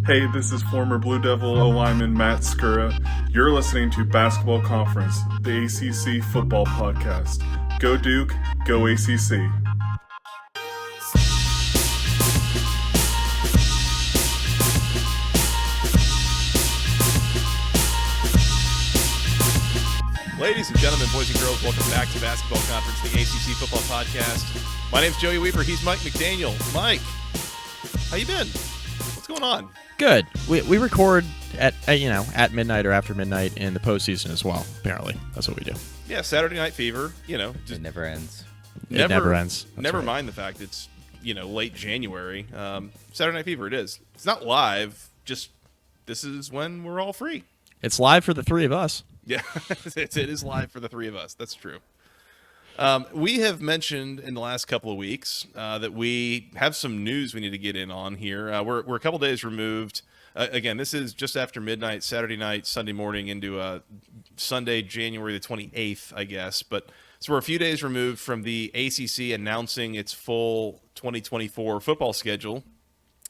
Hey, this is former Blue Devil O-lineman Matt Skura. You're listening to Basketball Conference, the ACC Football Podcast. Go Duke, go ACC. Ladies and gentlemen, boys and girls, welcome back to Basketball Conference, the ACC Football Podcast. My name's Joey Weaver. He's Mike McDaniel. Mike, how you been? What's going on? Good. We record at midnight or after midnight in the postseason as well. Apparently, that's what we do. Yeah, Saturday Night Fever. Just it never ends. It never ends. Never mind the fact it's late January. Saturday Night Fever. It is. It's not live. Just this is when we're all free. It's live for the three of us. Yeah, it is live for the three of us. That's true. We have mentioned in the last couple of weeks that we have some news we need to get in on here. We're a couple days removed. Again, this is just after midnight, Saturday night, Sunday morning into Sunday, January the 28th, I guess. But so we're a few days removed from the ACC announcing its full 2024 football schedule.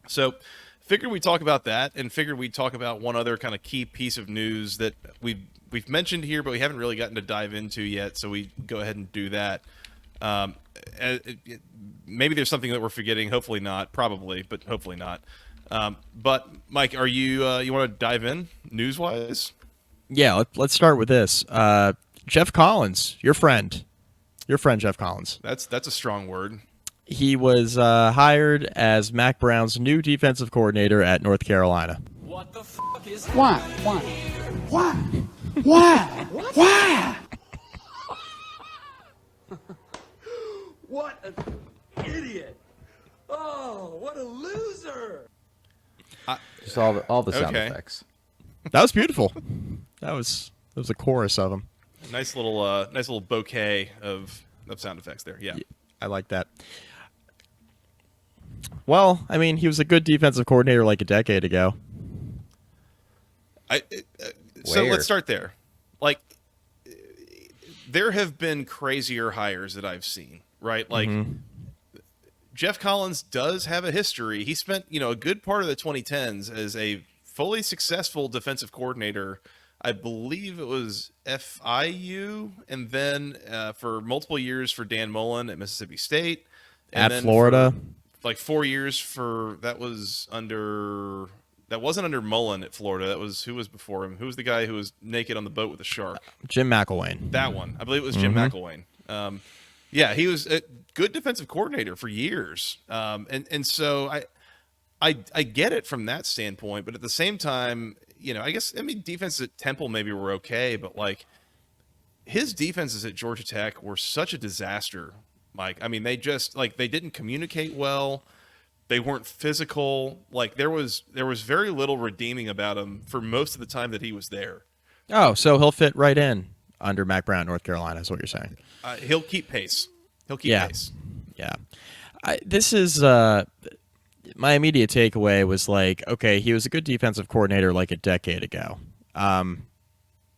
So figured we'd talk about that and figured we'd talk about one other kind of key piece of news that we've mentioned here, but we haven't really gotten to dive into yet, so we go ahead and do that. Maybe there's something that we're forgetting. Hopefully not. Probably, but hopefully not. But Mike, are you want to dive in news-wise? Yeah, let's start with this. Geoff Collins, your friend Geoff Collins. That's a strong word. He was hired as Mac Brown's new defensive coordinator at North Carolina. What the fuck is Why? What an idiot! Oh, what a loser! Just all the sound Okay. effects. That was beautiful. That was a chorus of them. Nice little bouquet of sound effects there. Yeah. I like that. Well, I mean, he was a good defensive coordinator like a decade ago. So Where? let's start there. Like, there have been crazier hires that I've seen, right? Like, Geoff Collins does have a history. He spent, a good part of the 2010s as a fully successful defensive coordinator. I believe it was FIU, and then for multiple years for Dan Mullen at Mississippi State. And At then Florida. for, 4 years that wasn't under Mullen at Florida. That was who was before him. Who was the guy who was naked on the boat with a shark? Jim McElwain. That one. I believe it was Jim McElwain. Yeah, he was a good defensive coordinator for years. And so I get it from that standpoint, but at the same time, defenses at Temple maybe were okay, but like his defenses at Georgia Tech were such a disaster, Mike. I mean, they didn't communicate well. They weren't physical. Like there was very little redeeming about him for most of the time that he was there. Oh, so he'll fit right in under Mac Brown, North Carolina, is what you're saying. He'll keep pace. Pace. Yeah. This is my immediate takeaway was like, okay, he was a good defensive coordinator like a decade ago.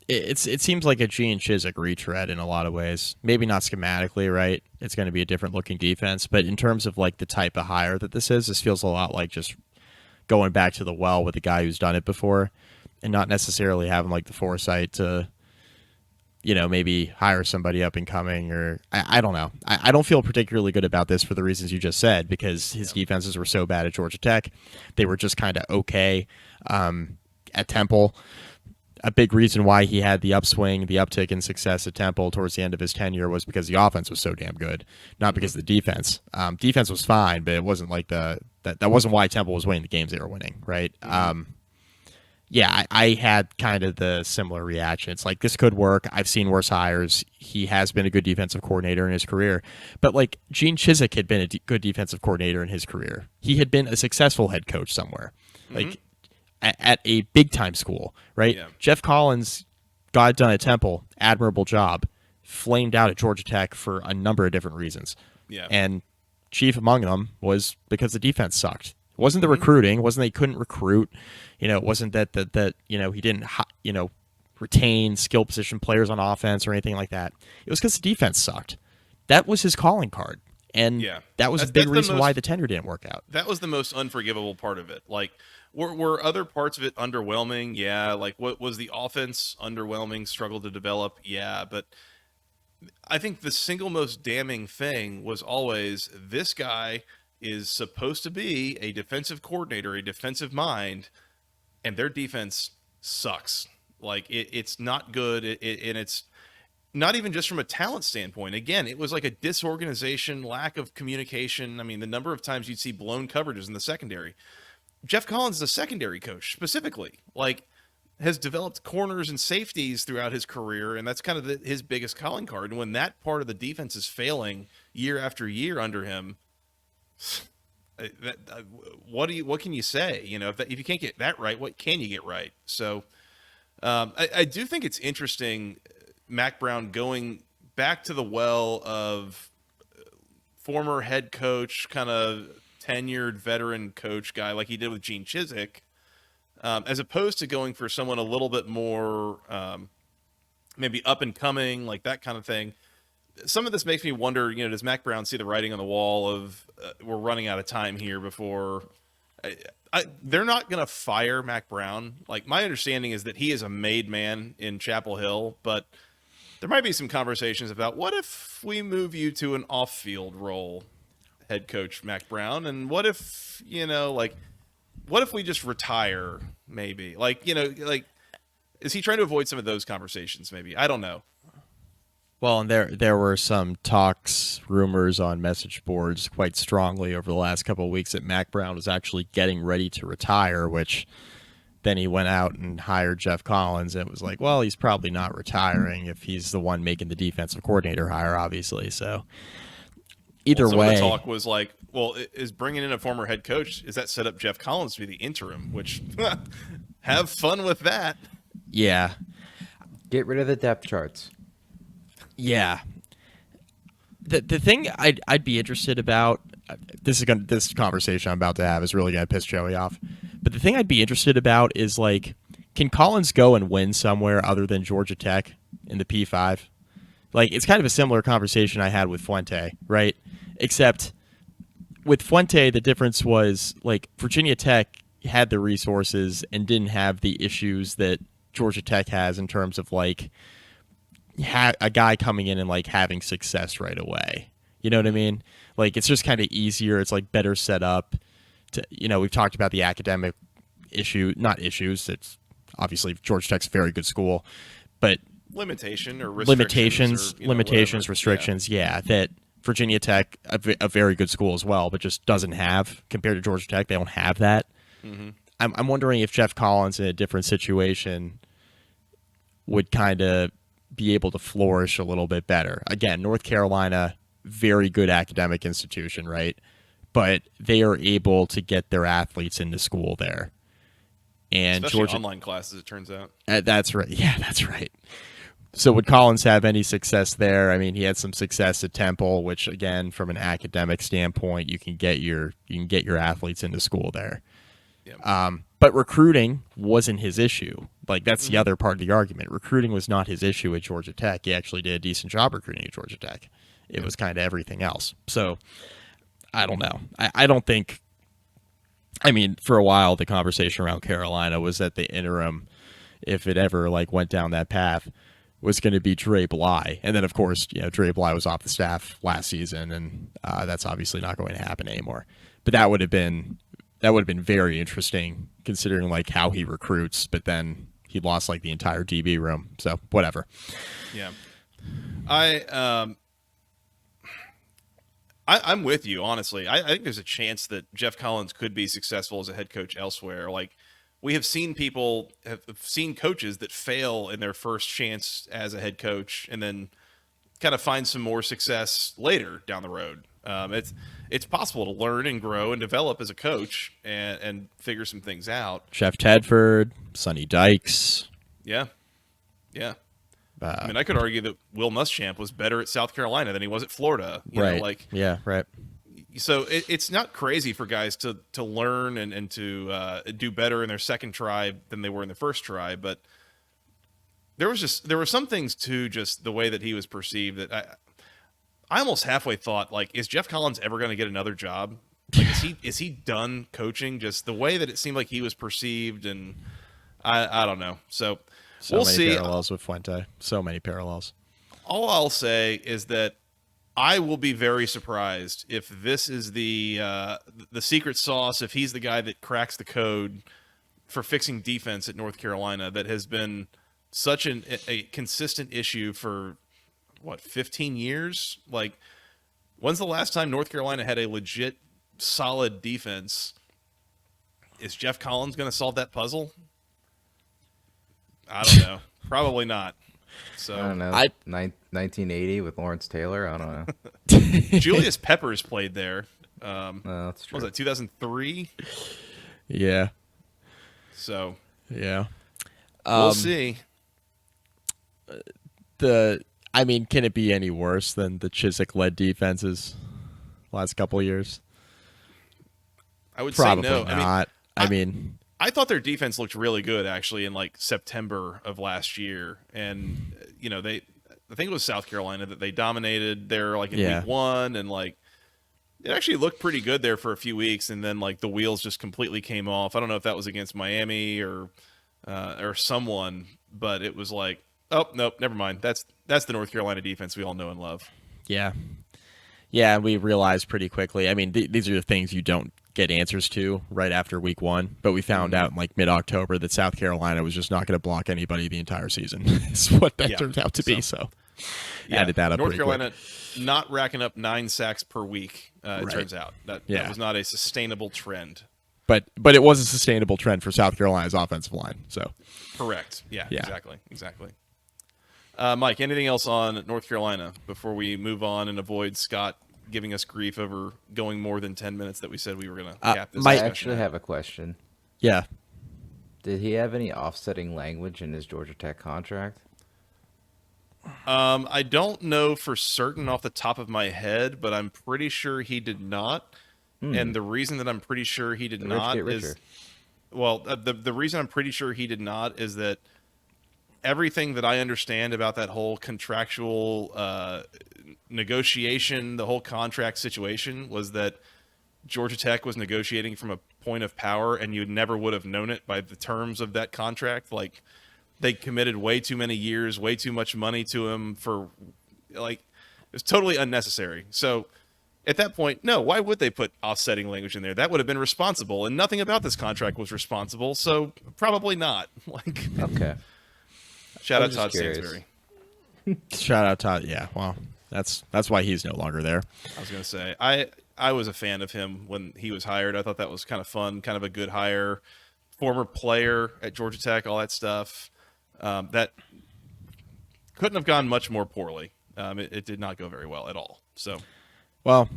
It seems like a Gene Chizik retread in a lot of ways. Maybe not schematically, right? It's going to be a different looking defense, but in terms of like the type of hire that this feels a lot like just going back to the well with a guy who's done it before and not necessarily having like the foresight to, maybe hire somebody up and coming, or I don't know. I don't feel particularly good about this for the reasons you just said, because his defenses were so bad at Georgia Tech. They were just kind of okay at Temple. A big reason why he had the uptick in success at Temple towards the end of his tenure was because the offense was so damn good, not because of the defense. Defense was fine, but it wasn't like that wasn't why Temple was winning the games they were winning, right? I had kind of the similar reaction. It's like, this could work. I've seen worse hires. He has been a good defensive coordinator in his career. But like Gene Chizik had been a good defensive coordinator in his career. He had been a successful head coach somewhere. Like at a big-time school, right? Yeah. Geoff Collins got it done at Temple, admirable job, flamed out at Georgia Tech for a number of different reasons. Yeah. And chief among them was because the defense sucked. It wasn't the recruiting. It wasn't they couldn't recruit. It wasn't that he didn't retain skill position players on offense or anything like that. It was because the defense sucked. That was his calling card. And that was a big reason why the tenure didn't work out. That was the most unforgivable part of it. Like, Were other parts of it underwhelming? Yeah. Like, what was the offense underwhelming, struggled to develop? Yeah. But I think the single most damning thing was always this guy is supposed to be a defensive coordinator, a defensive mind, and their defense sucks. Like, it's not good, and it's not even just from a talent standpoint. Again, it was like a disorganization, lack of communication. I mean, the number of times you'd see blown coverages in the secondary. Geoff Collins is a secondary coach specifically, like, has developed corners and safeties throughout his career, and that's kind of his biggest calling card. And when that part of the defense is failing year after year under him, what can you say? You know, if you can't get that right, what can you get right? So I do think it's interesting, Mac Brown going back to the well of former head coach, kind of tenured veteran coach guy like he did with Gene Chizik, as opposed to going for someone a little bit more maybe up and coming, like that kind of thing. Some of this makes me wonder, you know, does Mac Brown see the writing on the wall of we're running out of time here before they're not going to fire Mac Brown. Like, my understanding is that he is a made man in Chapel Hill, but there might be some conversations about what if we move you to an off-field role, head coach Mac Brown, and what if, you know, like, what if we just retire maybe? Like, you know, like, is he trying to avoid some of those conversations maybe? I don't know. Well, and there were some talks, rumors on message boards quite strongly over the last couple of weeks that Mac Brown was actually getting ready to retire, which then he went out and hired Geoff Collins, and it was like, well, he's probably not retiring if he's the one making the defensive coordinator hire, obviously. So either some way, of the talk was like, well, is bringing in a former head coach, is that set up Geoff Collins to be the interim? Which have fun with that. Yeah. Get rid of the depth charts. Yeah. The thing I'd be interested about, this conversation I'm about to have is really gonna piss Joey off. But the thing I'd be interested about is, like, can Collins go and win somewhere other than Georgia Tech in the P5? Like, it's kind of a similar conversation I had with Fuente, right? Except with Fuente, the difference was, like, Virginia Tech had the resources and didn't have the issues that Georgia Tech has in terms of, like, a guy coming in and, like, having success right away. You know what I mean? Like, it's just kind of easier. It's, like, better set up to, you know, we've talked about the academic not issues. It's obviously Georgia Tech's a very good school, but limitations, restrictions. Yeah, that Virginia Tech, a very good school as well, but just doesn't have compared to Georgia Tech. They don't have that. Mm-hmm. I'm wondering if Geoff Collins in a different situation would kind of be able to flourish a little bit better. Again, North Carolina, very good academic institution, right? But they are able to get their athletes into school there. And especially Georgia, online classes, it turns out. That's right. Yeah, that's right. So would Collins have any success there? I mean, he had some success at Temple, which, again, from an academic standpoint, you can get your athletes into school there. Yeah. But recruiting wasn't his issue. Like, that's the other part of the argument. Recruiting was not his issue at Georgia Tech. He actually did a decent job recruiting at Georgia Tech. It was kind of everything else. So I don't know. I don't think. I mean, for a while, the conversation around Carolina was that the interim, if it ever, like, went down that path, was going to be Dre Bly. And then, of course, you know, Dre Bly was off the staff last season, and that's obviously not going to happen anymore. But that would have been very interesting, considering, like, how he recruits. But then he lost, like, the entire DB room. So whatever. Yeah, I'm with you, honestly. I think there's a chance that Geoff Collins could be successful as a head coach elsewhere. Like, we have seen coaches that fail in their first chance as a head coach and then kind of find some more success later down the road. It's possible to learn and grow and develop as a coach and figure some things out. Jeff Tedford, Sonny Dykes. Yeah. I mean, I could argue that Will Muschamp was better at South Carolina than he was at Florida. You know, like, yeah, right. So it's not crazy for guys to learn and to do better in their second try than they were in the first try. But there were some things to just the way that he was perceived that I almost halfway thought, like, is Geoff Collins ever going to get another job? Like, is he done coaching? Just the way that it seemed like he was perceived, and I don't know. So we'll many see. parallels with Fuente. So many parallels. All I'll say is that I will be very surprised if this is the secret sauce, if he's the guy that cracks the code for fixing defense at North Carolina that has been such a consistent issue for, 15 years? Like, when's the last time North Carolina had a legit solid defense? Is Geoff Collins going to solve that puzzle? I don't know. Probably not. So I don't know. 1980 with Lawrence Taylor. I don't know. Julius Peppers played there. No, that's true. What was that, 2003? Yeah. So Yeah. we'll see. Can it be any worse than the Chiswick-led defenses last couple of years? I would Probably say no. not. I thought their defense looked really good actually in like September of last year, and I think it was South Carolina that they dominated there like in week 1, and like it actually looked pretty good there for a few weeks, and then like the wheels just completely came off. I don't know if that was against Miami or someone, but it was like, oh nope, never mind. That's the North Carolina defense we all know and love. Yeah. Yeah, and we realized pretty quickly. These are the things you don't get answers to right after week 1, but we found out in like mid-October that South Carolina was just not going to block anybody the entire season. Is what that turned out to be. So added that up. North pretty Carolina quick. not racking up 9 sacks per week. It turns out that was not a sustainable trend. But it was a sustainable trend for South Carolina's offensive line. So correct. Yeah. Exactly. Mike, anything else on North Carolina before we move on and avoid Scott giving us grief over going more than 10 minutes that we said we were going to cap this I discussion actually at? have a question. yeah. Did he have any offsetting language in his Georgia Tech contract? I don't know for certain off the top of my head, but I'm pretty sure he did not. And the reason that I'm pretty sure he did not is, the reason I'm pretty sure he did not is that everything that I understand about that whole contractual negotiation, the whole contract situation, was that Georgia Tech was negotiating from a point of power, and you never would have known it by the terms of that contract. Like, they committed way too many years, way too much money to him for, like, it was totally unnecessary. So at that point, no, why would they put offsetting language in there? That would have been responsible, and nothing about this contract was responsible, so probably not. Like, Okay. shout I'm out just Todd curious. Stansbury. Shout out Todd. Yeah, well, that's why he's no longer there. I was going to say, I was a fan of him when he was hired. I thought that was kind of fun, kind of a good hire. Former player at Georgia Tech, all that stuff. That couldn't have gone much more poorly. It did not go very well at all. So, Well,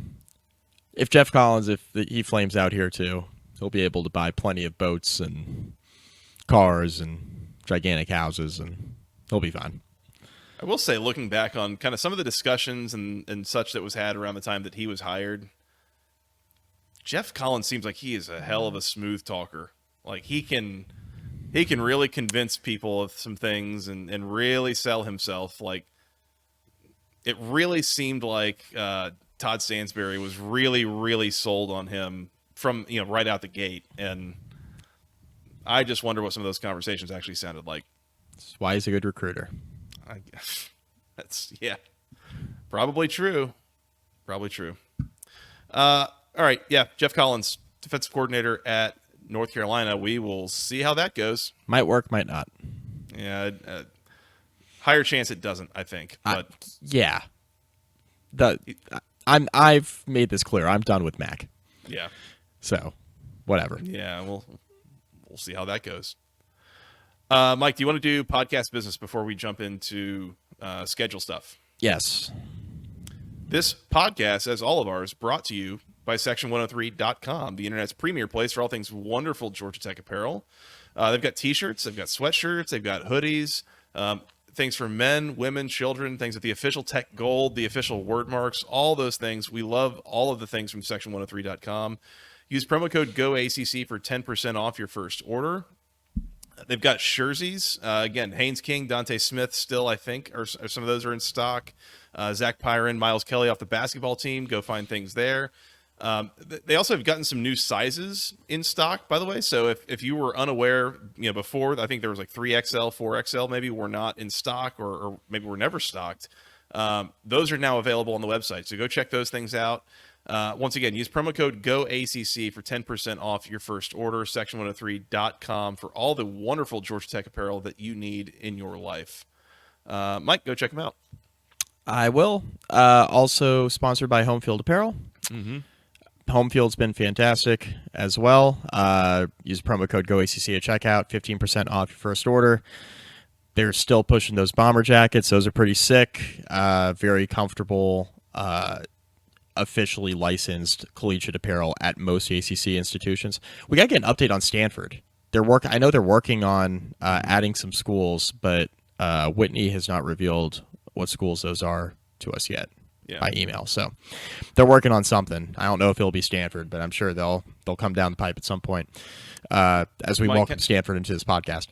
if Geoff Collins, he flames out here too, he'll be able to buy plenty of boats and cars and gigantic houses, and he'll be fine. I will say, looking back on kind of some of the discussions and such that was had around the time that he was hired, Geoff Collins seems like he is a hell of a smooth talker. Like, he can really convince people of some things and really sell himself. Like, it really seemed like Todd Stansbury was really, really sold on him from, right out the gate. And I just wonder what some of those conversations actually sounded like. That's why he's a good recruiter. I guess that's probably true. All right, Geoff Collins, defensive coordinator at North Carolina. We will see how that goes. Might work, might not. Yeah, higher chance it doesn't, I think. But Yeah. I've made this clear. I'm done with Mac. yeah, So, whatever. yeah, we'll see how that goes. Mike, do you want to do podcast business before we jump into schedule stuff? Yes. This podcast, as all of ours, brought to you by Section103.com, the internet's premier place for all things wonderful Georgia Tech apparel. They've got T-shirts, they've got sweatshirts, they've got hoodies, things for men, women, children, things with the official Tech Gold, the official word marks, all those things. We love all of the things from Section103.com. Use promo code GOACC for 10% off your first order. They've got jerseys. Again, Haynes King, Dante Smith still, I think, or some of those are in stock. Zach Pyron, Miles Kelly off the basketball team. Go find things there. They also have gotten some new sizes in stock, by the way. So if you were unaware, before, I think there was like 3XL, 4XL maybe were not in stock, or maybe were never stocked. Those are now available on the website. So go check those things out. Once again, use promo code GOACC for 10% off your first order, section103.com, for all the wonderful Georgia Tech apparel that you need in your life. Mike, go check them out. I will. Also sponsored by Homefield Apparel. Mm-hmm. Homefield's been fantastic as well. Use promo code GOACC at checkout, 15% off your first order. They're still pushing those bomber jackets. Those are pretty sick. Very comfortable, officially licensed collegiate apparel at most ACC institutions. We got to get an update on Stanford. I know they're working on adding some schools, but Whitney has not revealed what schools those are to us yet by email. So they're working on something. I don't know if it'll be Stanford, but I'm sure they'll come down the pipe at some point as we welcome Stanford into this podcast.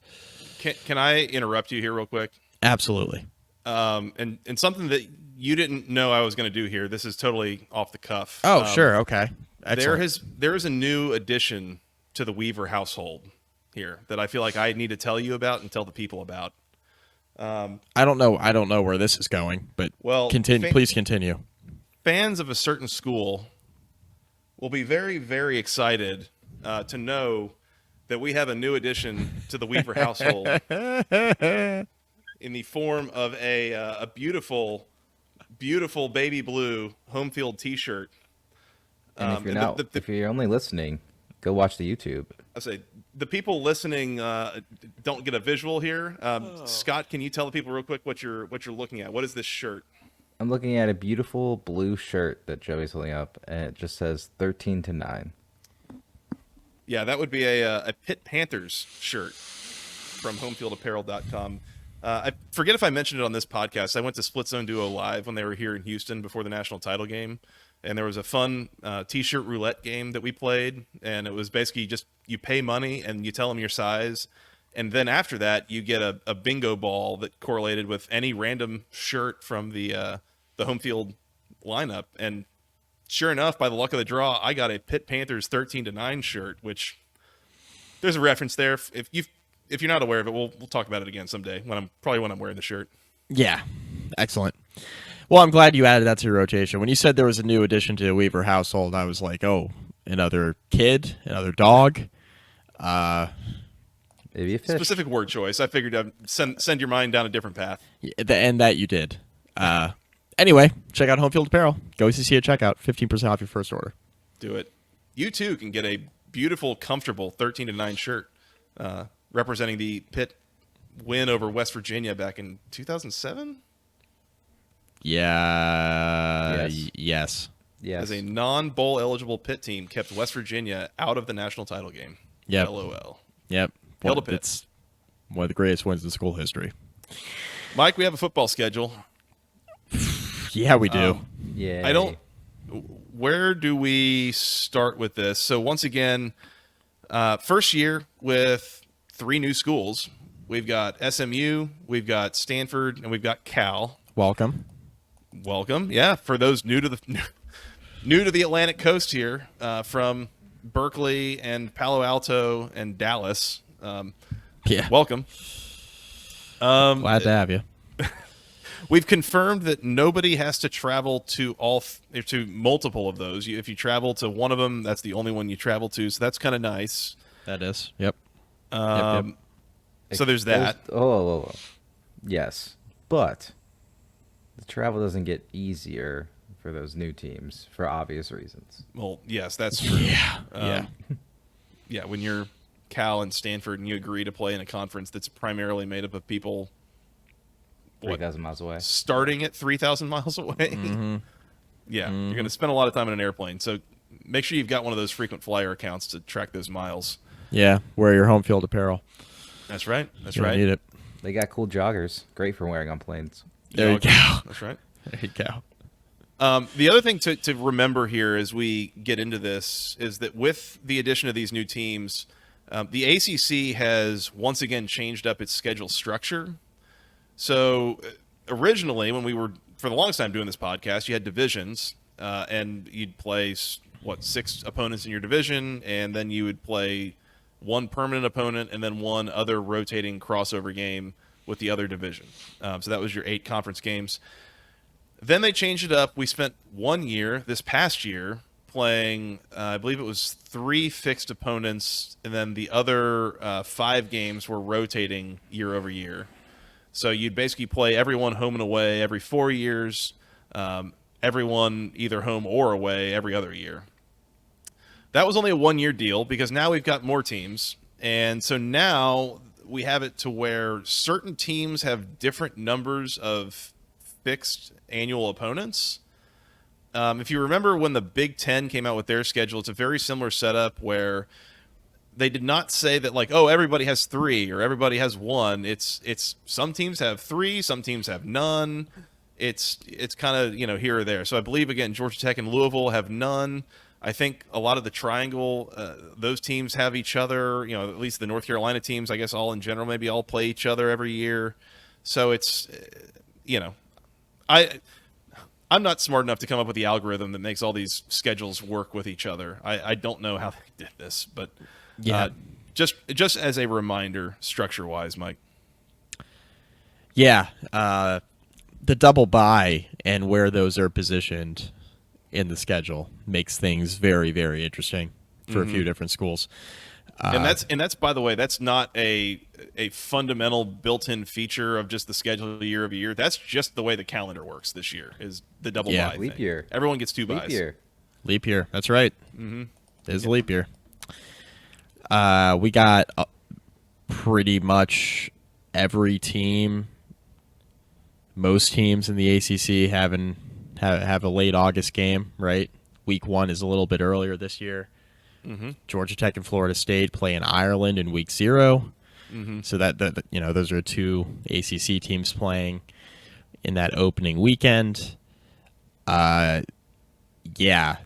Can I interrupt you here real quick? Absolutely. And something that you didn't know I was going to do here. This is totally off the cuff. Oh, sure. Okay. Excellent. There is a new addition to the Weaver household here that I feel like I need to tell you about and tell the people about. I don't know where this is going, but please continue. Fans of a certain school will be very, very excited to know that we have a new addition to the Weaver household in the form of a beautiful, beautiful baby blue Homefield T-shirt. And if you're only listening, go watch the YouTube. I say the people listening don't get a visual here. Scott, can you tell the people real quick what you're looking at? What is this shirt? I'm looking at a beautiful blue shirt that Joey's holding up, and it just says 13-9. Yeah, that would be a Pitt Panthers shirt from homefieldapparel.com. I forget if I mentioned it on this podcast. I went to Split Zone Duo Live when they were here in Houston before the national title game, and there was a fun T-shirt roulette game that we played, and it was basically just you pay money and you tell them your size, and then after that you get a bingo ball that correlated with any random shirt from the Homefield lineup, and sure enough, by the luck of the draw, I got a Pitt Panthers 13-9 shirt, which there's a reference there. If you're not aware of it, we'll talk about it again someday when I'm wearing the shirt. Yeah, excellent. Well, I'm glad you added that to your rotation. When you said there was a new addition to the Weaver household, I was like, oh, another kid, another dog. Maybe a fish. Specific word choice. I figured I'd send your mind down a different path. And that you did. Anyway, check out Homefield Apparel. Go ACC at checkout. 15% off your first order. Do it. You too can get a beautiful, comfortable 13-9 shirt representing the Pitt win over West Virginia back in 2007. Yeah. Yes. As a non-bowl eligible Pitt team kept West Virginia out of the national title game. Yep. LOL. Yep. Hail to Pitt. It's one of the greatest wins in school history. Mike, we have a football schedule. Yeah, we do. Yeah. Where do we start with this? So once again, first year with 3 new schools. We've got SMU, we've got Stanford, and we've got Cal. Welcome. Yeah, for those new to the Atlantic coast here, from Berkeley and Palo Alto and Dallas. Yeah. Welcome. Glad to have you. We've confirmed that nobody has to travel to to multiple of those. If you travel to one of them, that's the only one you travel to. So that's kind of nice. That is. Yep. Yep. So there's that. Oh. Yes. But the travel doesn't get easier for those new teams for obvious reasons. Well, yes, that's true. Yeah. Yeah, when you're Cal and Stanford and you agree to play in a conference that's primarily made up of people 3,000 miles away. Starting at 3,000 miles away. Mm-hmm. Yeah, you're going to spend a lot of time in an airplane. So make sure you've got one of those frequent flyer accounts to track those miles. Yeah, wear your Homefield apparel. That's right. You need it. They got cool joggers. Great for wearing on planes. There you go. That's right. There you go. The other thing to remember here as we get into this is that with the addition of these new teams, the ACC has once again changed up its schedule structure. So originally, when we were for the longest time doing this podcast, you had divisions, and you'd play 6 opponents in your division, and then you would play one permanent opponent and then one other rotating crossover game with the other division. So that was your 8 conference games. Then they changed it up. We spent 1 year, this past year, playing, I believe it was 3 fixed opponents, and then the other 5 games were rotating year over year. So you'd basically play everyone home and away every 4 years, everyone either home or away every other year. That was only a 1-year deal because now we've got more teams. And so now we have it to where certain teams have different numbers of fixed annual opponents. If you remember when the Big Ten came out with their schedule, it's a very similar setup where they did not say that like, oh, everybody has 3 or everybody has 1. It's some teams have 3, some teams have none. It's kind of, here or there. So I believe, again, Georgia Tech and Louisville have none. I think a lot of the triangle, those teams have each other, at least the North Carolina teams, I guess all in general, maybe all play each other every year. So it's, I'm not smart enough to come up with the algorithm that makes all these schedules work with each other. I don't know how they did this, but Yeah. Just as a reminder, structure-wise, Mike. Yeah. The double bye and where those are positioned in the schedule makes things very, very interesting for a few different schools. And that's by the way, that's not a fundamental built-in feature of just the schedule year over year. That's just the way the calendar works this year is the double bye leap thing. year. Everyone gets 2 buys. Leap year. That's right. Mm-hmm. There's a leap year. We got pretty much every team, most teams in the ACC have a late August game, right? Week 1 is a little bit earlier this year. Mm-hmm. Georgia Tech and Florida State play in Ireland in week 0. Mm-hmm. So that those are 2 ACC teams playing in that opening weekend. Yeah,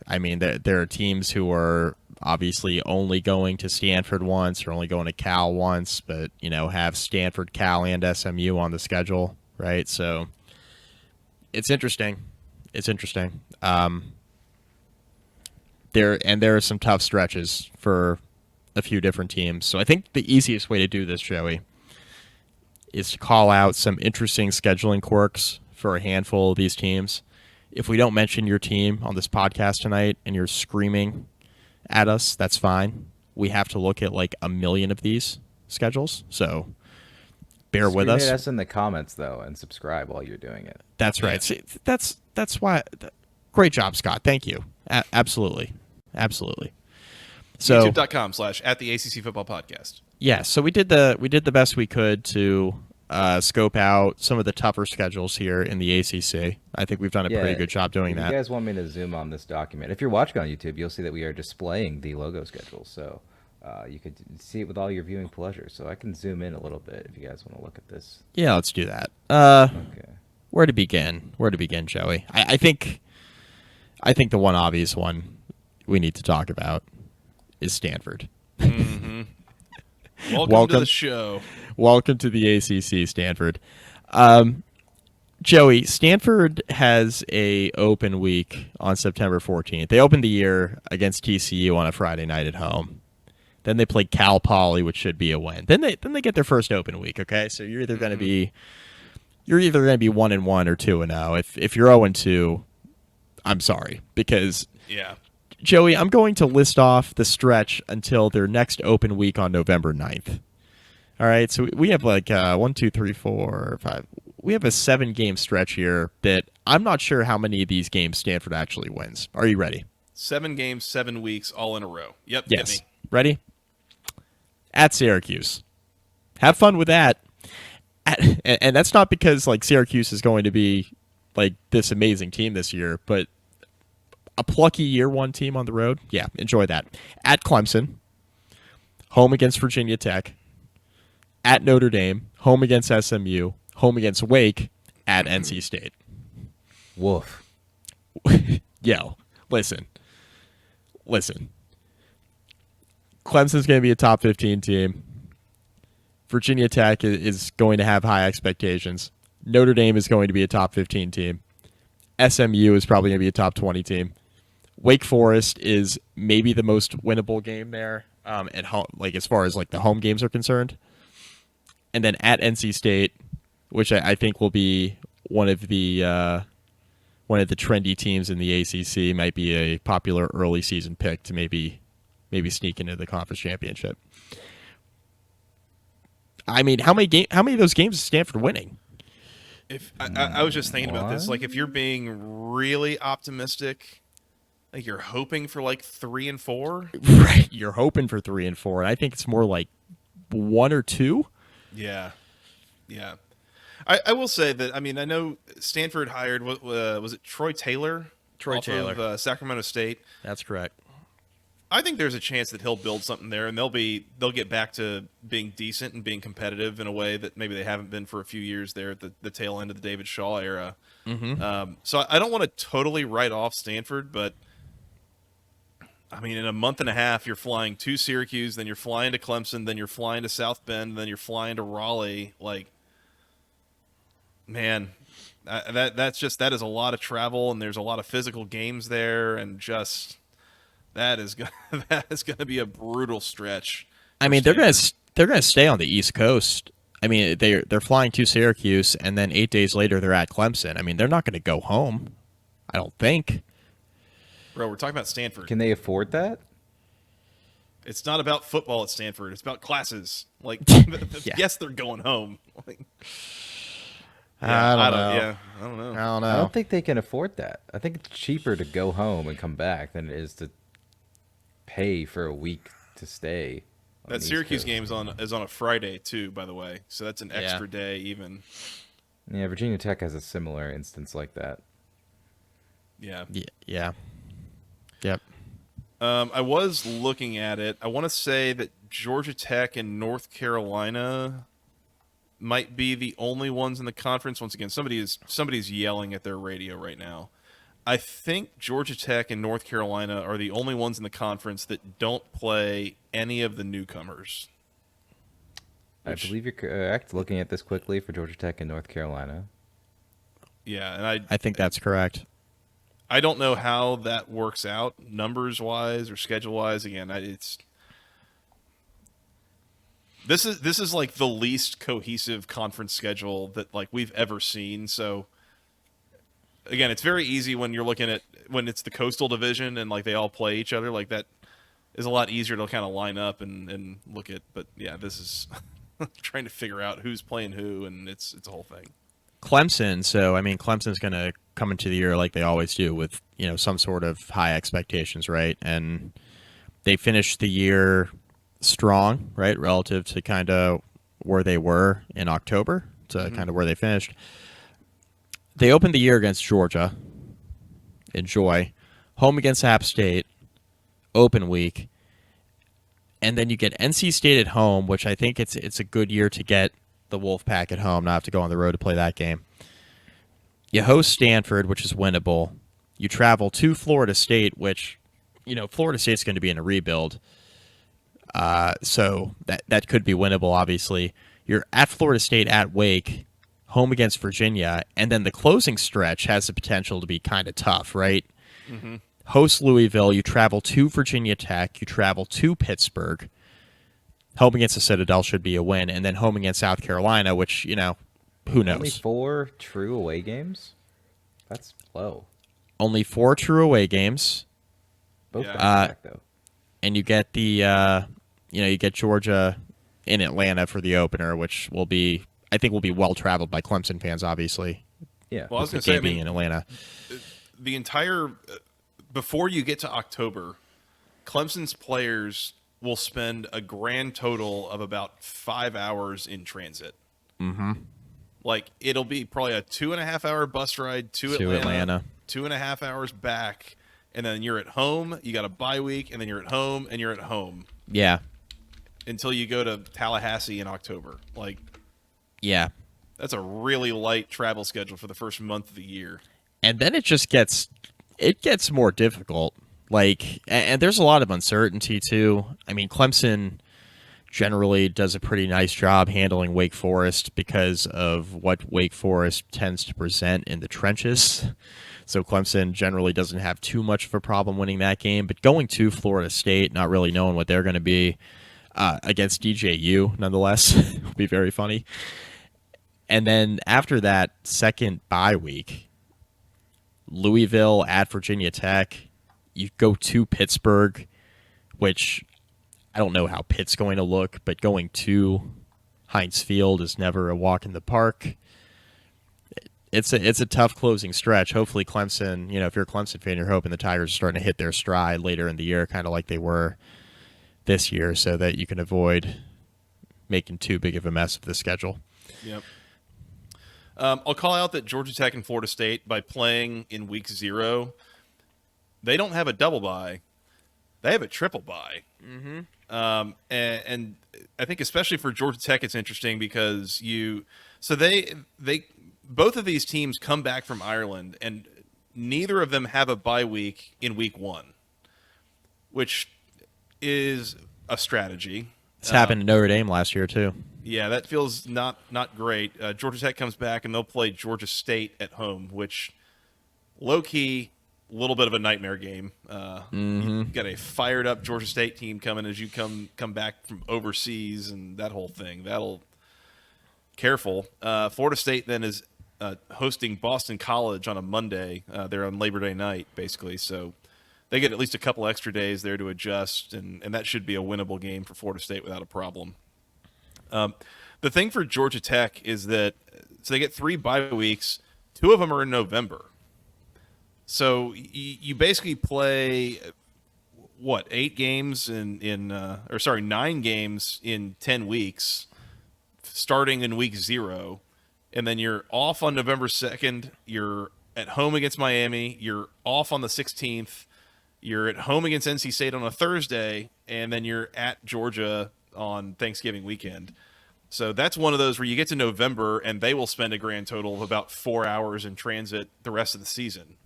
I mean there are teams who are obviously only going to Stanford once or only going to Cal once, but have Stanford, Cal, and SMU on the schedule, right? So it's interesting. It's interesting. There are some tough stretches for a few different teams. So I think the easiest way to do this, Joey, is to call out some interesting scheduling quirks for a handful of these teams. If we don't mention your team on this podcast tonight and you're screaming at us, that's fine. We have to look at like a million of these schedules. So bear with us. Scream at us in the comments though and subscribe while you're doing it. That's right. See, that's why. Great job, Scott. Thank you. Absolutely. So YouTube.com/@the-ACC Football Podcast. Yeah, so we did the best we could to scope out some of the tougher schedules here in the ACC. I think we've done a pretty good job doing that. If you guys want me to zoom on this document, if you're watching on YouTube, you'll see that we are displaying the logo schedule. So you could see it with all your viewing pleasure. So I can zoom in a little bit if you guys want to look at this. Yeah, let's do that. Okay. Where to begin? Joey? I think the one obvious one we need to talk about is Stanford. Mm-hmm. Welcome to the show. Welcome to the ACC, Stanford. Joey, Stanford has a open week on September 14th. They opened the year against TCU on a Friday night at home. Then they play Cal Poly, which should be a win. Then they get their first open week. Okay, so you're either going to be 1-1 or 2-0. If you're 0-2, I'm sorry, because Joey, I'm going to list off the stretch until their next open week on November 9th. All right, so we have like 1, 2, 3, 4, 5. We have a 7-game stretch here that I'm not sure how many of these games Stanford actually wins. Are you ready? 7 games, 7 weeks, all in a row. Yep. Yes. Get me. Ready? At Syracuse. Have fun with that. And that's not because like Syracuse is going to be like this amazing team this year, but a plucky year 1 team on the road. Yeah, enjoy that. At Clemson, home against Virginia Tech, at Notre Dame, home against SMU, home against Wake, at NC State. Woof. Yo, listen. Clemson's going to be a top 15 team. Virginia Tech is going to have high expectations. Notre Dame is going to be a top 15 team. SMU is probably going to be a top 20 team. Wake Forest is maybe the most winnable game there at home, like as far as like the home games are concerned. And then at NC State, which I think will be one of the trendy teams in the ACC, might be a popular early season pick to maybe sneak into the conference championship. I mean, how many of those games is Stanford winning? If I was just thinking about this, like if you're being really optimistic, like you're hoping for like 3 and 4. Right, you're hoping for 3 and 4, and I think it's more like 1 or 2. Yeah. I will say that, I mean, I know Stanford hired, was it Troy Taylor? Troy off Taylor. Of Sacramento State. That's correct. I think there's a chance that he'll build something there, and they'll get back to being decent and being competitive in a way that maybe they haven't been for a few years there at the tail end of the David Shaw era. Mm-hmm. So I don't want to totally write off Stanford, but I mean, in a month and a half, you're flying to Syracuse, then you're flying to Clemson, then you're flying to South Bend, then you're flying to Raleigh. Like, man, that is a lot of travel, and there's a lot of physical games there, and just that is gonna be a brutal stretch. I mean, they're gonna stay on the East Coast. I mean, they're flying to Syracuse, and then 8 days later they're at Clemson. I mean, they're not going to go home. I don't think. Bro, we're talking about Stanford. Can they afford that? It's not about football at Stanford. It's about classes. Like, Yeah. yes, they're going home. Like, I don't know. Yeah, I don't know. I don't I know. don't think they can afford that. I think it's cheaper to go home and come back than it is to pay for a week to stay. on That the East Syracuse Coast. game is on a Friday too, by the way. So that's an extra day even. Yeah, Virginia Tech has a similar instance like that. Yeah. Yeah. Yep. I was looking at it. I want to say that Georgia Tech and North Carolina might be the only ones in the conference. Once again, somebody's yelling at their radio right now. I think Georgia Tech and North Carolina are the only ones in the conference that don't play any of the newcomers. I believe you're correct. Looking at this quickly for Georgia Tech and North Carolina. Yeah, and I think that's correct. I don't know how that works out numbers wise or schedule wise. Again, this is like the least cohesive conference schedule that like we've ever seen. So again, it's very easy when you're looking at when it's the Coastal Division and like they all play each other. Like that is a lot easier to kind of line up and look at. But yeah, this is trying to figure out who's playing who, and it's a whole thing. Clemson, so I mean, Clemson's going to come into the year like they always do with, some sort of high expectations, right? And they finished the year strong, right, relative to kind of where they were in October to kind of where they finished. They opened the year against Georgia. Enjoy. Home against App State. Open week. And then you get NC State at home, which I think it's a good year to get the Wolfpack at home, not have to go on the road to play that game. You host Stanford, which is winnable. You travel to Florida State, which, Florida State's going to be in a rebuild. So that could be winnable, obviously. You're at Florida State, at Wake, home against Virginia, and then the closing stretch has the potential to be kind of tough, right? Mm-hmm. Host Louisville, you travel to Virginia Tech, you travel to Pittsburgh. Home against the Citadel should be a win, and then home against South Carolina, which, who knows? Only 4 true away games? That's low. Only 4 true away games. Both Yeah. back though. And you get the, you get Georgia in Atlanta for the opener, which will be well traveled by Clemson fans, obviously. Yeah. Well, I was The going to say, game being in Atlanta. the entire before you get to October, Clemson's players will spend a grand total of about 5 hours in transit. Mm-hmm. Like it'll be probably a 2.5 hour bus ride to Atlanta, 2.5 hours back, and then you're at home. You got a bye week, and then you're at home, and you're at home Yeah. until you go to Tallahassee in October. Like Yeah. that's a really light travel schedule for the first month of the year. And then it just gets more difficult. Like, and there's a lot of uncertainty too. I mean, Clemson generally does a pretty nice job handling Wake Forest because of what Wake Forest tends to present in the trenches. So Clemson generally doesn't have too much of a problem winning that game. But going to Florida State, not really knowing what they're going to be against DJU, nonetheless, will be very funny. And then after that second bye week, Louisville at Virginia Tech, you go to Pittsburgh, which I don't know how Pitt's going to look, but going to Heinz Field is never a walk in the park. It's a tough closing stretch. Hopefully Clemson, if you're a Clemson fan, you're hoping the Tigers are starting to hit their stride later in the year, kind of like they were this year, so that you can avoid making too big of a mess of the schedule. Yep. I'll call out that Georgia Tech and Florida State, by playing in week 0, they don't have a double bye. They have a triple bye. Mm-hmm. And I think especially for Georgia Tech, it's interesting because they both of these teams come back from Ireland, and neither of them have a bye week in week 1, which is a strategy. It's happened to Notre Dame last year too. Yeah, that feels not great. Georgia Tech comes back and they'll play Georgia State at home, which low-key, a little bit of a nightmare game. You've got a fired-up Georgia State team coming as you come back from overseas and that whole thing. Careful. Florida State then is hosting Boston College on a Monday. They're on Labor Day night, basically, so they get at least a couple extra days there to adjust, and that should be a winnable game for Florida State without a problem. The thing for Georgia Tech is that they get 3 bye weeks. 2 of them are in November. So you basically play, 8 games 9 games in 10 weeks, starting in week 0, and then you're off on November 2nd. You're at home against Miami. You're off on the 16th. You're at home against NC State on a Thursday, and then you're at Georgia on Thanksgiving weekend. So that's one of those where you get to November and they will spend a grand total of about 4 hours in transit the rest of the season.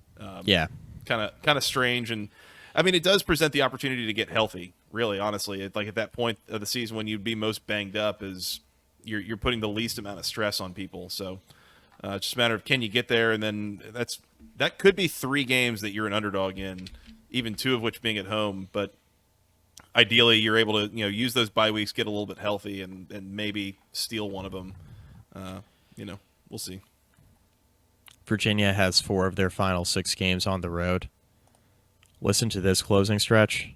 Yeah. Kind of strange. And I mean, it does present the opportunity to get healthy, really, honestly. Like at that point of the season when you'd be most banged up is you're putting the least amount of stress on people. So it's just a matter of, can you get there? And then that could be 3 games that you're an underdog in, even 2 of which being at home. But ideally, you're able to use those bye weeks, get a little bit healthy, and maybe steal one of them. We'll see. Virginia has 4 of their final 6 games on the road. Listen to this closing stretch.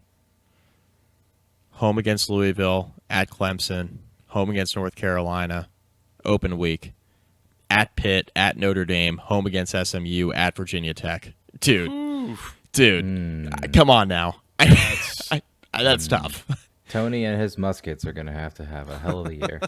Home against Louisville, at Clemson, home against North Carolina, open week, at Pitt, at Notre Dame, home against SMU, at Virginia Tech. Dude, come on now. That's tough. Tony and his muskets are going to have a hell of a year.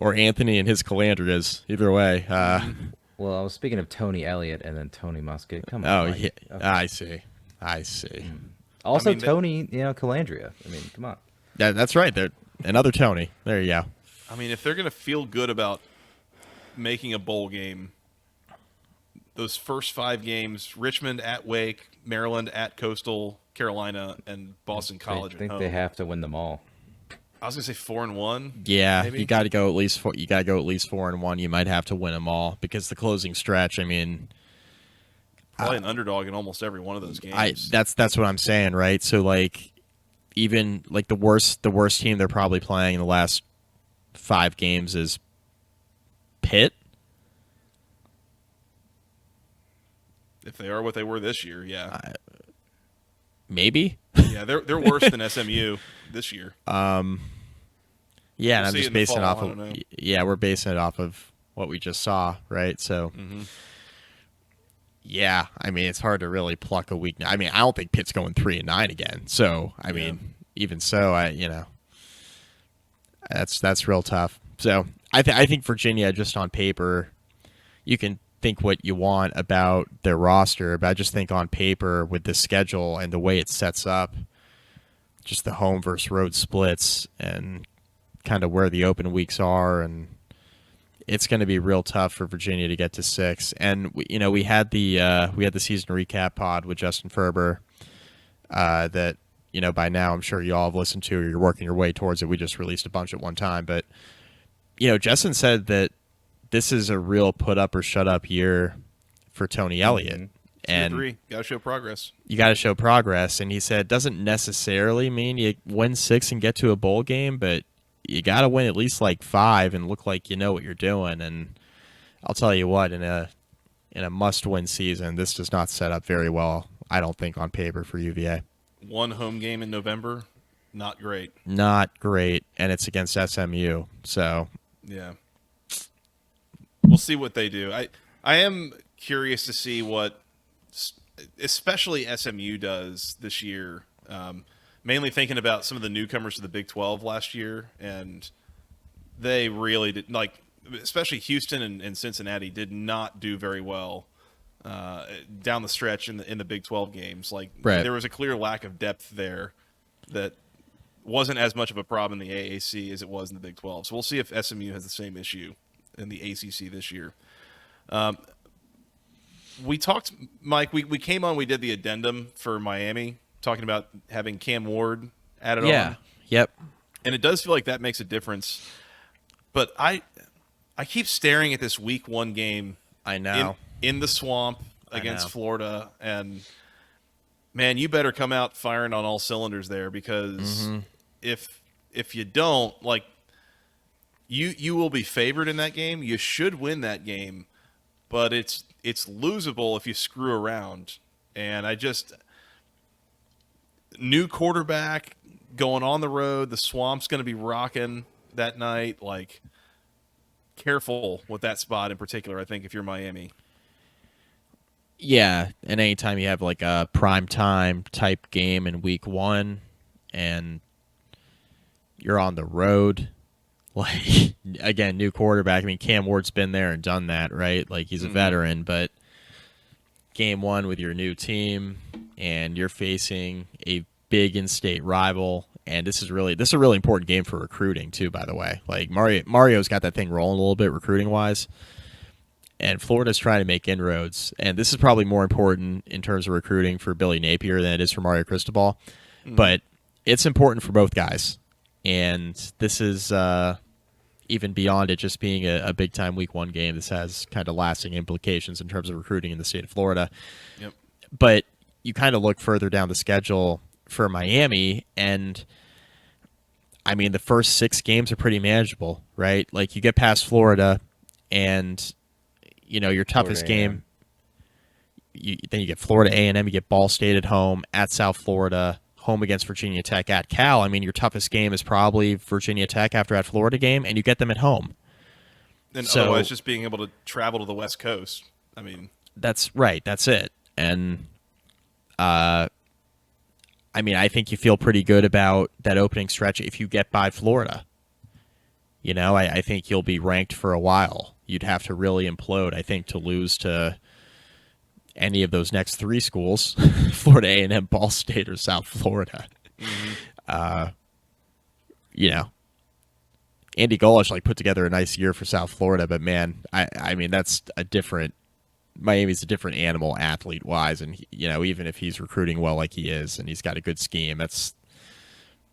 Or Anthony and his calandrias. Either way. Well, I was speaking of Tony Elliott and then Tony Musket. Come on. Oh, Mike. yeah. Okay. I see. Also, Tony, Calandria. I mean, come on. That's right. Another Tony. There you go. I mean, if they're going to feel good about making a bowl game, those first 5 games, Richmond at Wake, Maryland at Coastal Carolina, and Boston College I think at home. they have to win them all. I was going to say 4-1. Yeah, maybe? you got to go at least 4-1. You might have to win them all because the closing stretch. I mean, probably an underdog in almost every one of those games. That's what I'm saying, right? So even the worst team they're probably playing in the last 5 games is Pitt. If they are what they were this year, yeah. Maybe. Yeah, they're worse than SMU this year. Yeah, and I'm just basing it off of we're basing it off of what we just saw, right? So yeah, I mean, it's hard to really pluck a week. I mean, I don't think Pitt's going 3-9 again. So, I mean, even so, that's real tough. So, I think Virginia, just on paper, you can think what you want about their roster, but I just think on paper with the schedule and the way it sets up, just the home versus road splits and kind of where the open weeks are, and it's going to be real tough for Virginia to get to 6. And we had the season recap pod with Justin Ferber that by now I'm sure you all have listened to, or you're working your way towards it. We just released a bunch at one time. But, Justin said that this is a real put up or shut up year for Tony Elliott. I And agree. Got to show progress. you got to show progress. And he said it doesn't necessarily mean you win 6 and get to a bowl game, but you got to win at least like 5 and look like you know what you're doing. And I'll tell you what, in a must-win season, this does not set up very well, I don't think, on paper for UVA. One home game in November, not great. Not great, and it's against SMU. So Yeah. We'll see what they do. I am curious to see what especially SMU does this year. Mainly thinking about some of the newcomers to the Big 12 last year, and they really did, especially Houston and Cincinnati did not do very well down the stretch in the Big 12 games. Right. There was a clear lack of depth there that wasn't as much of a problem in the AAC as it was in the Big 12. So we'll see if SMU has the same issue in the ACC this year. We talked, Mike, we came on, we did the addendum for Miami, talking about having Cam Ward added on. yeah, yep. And it does feel like that makes a difference. But I keep staring at this week 1 game I know. in the swamp against know. Florida, and man, you better come out firing on all cylinders there, because if you don't, you will be favored in that game. You should win that game, but it's losable if you screw around. And new quarterback going on the road, the swamp's going to be rocking that night. Careful with that spot in particular, I think, if you're Miami. Yeah, and anytime you have a prime time type game in week 1 and you're on the road, again, new quarterback. I mean, Cam Ward's been there and done that, right? He's a veteran, but game 1 with your new team and you're facing a big in-state rival, and this is a really important game for recruiting too, by the way. Mario's got that thing rolling a little bit recruiting-wise. And Florida's trying to make inroads, and this is probably more important in terms of recruiting for Billy Napier than it is for Mario Cristobal. But it's important for both guys, and this is even beyond it just being a big-time Week 1 game. This has kind of lasting implications in terms of recruiting in the state of Florida. Yep. But you kind of look further down the schedule for Miami, and I mean, the first 6 games are pretty manageable, right? You get past Florida, and your toughest game, then you get Florida A&M, you get Ball State at home, at South Florida, home against Virginia Tech, at Cal. I mean, your toughest game is probably Virginia Tech after that Florida game, and you get them at home. And otherwise just being able to travel to the West Coast. I mean, that's right. That's it. And, I think you feel pretty good about that opening stretch if you get by Florida. I think you'll be ranked for a while. You'd have to really implode, I think, to lose to any of those next 3 schools, Florida A&M, Ball State, or South Florida. Andy Golish put together a nice year for South Florida, but man, I mean, that's Miami's a different animal athlete-wise, and even if he's recruiting well like he is, and he's got a good scheme, that's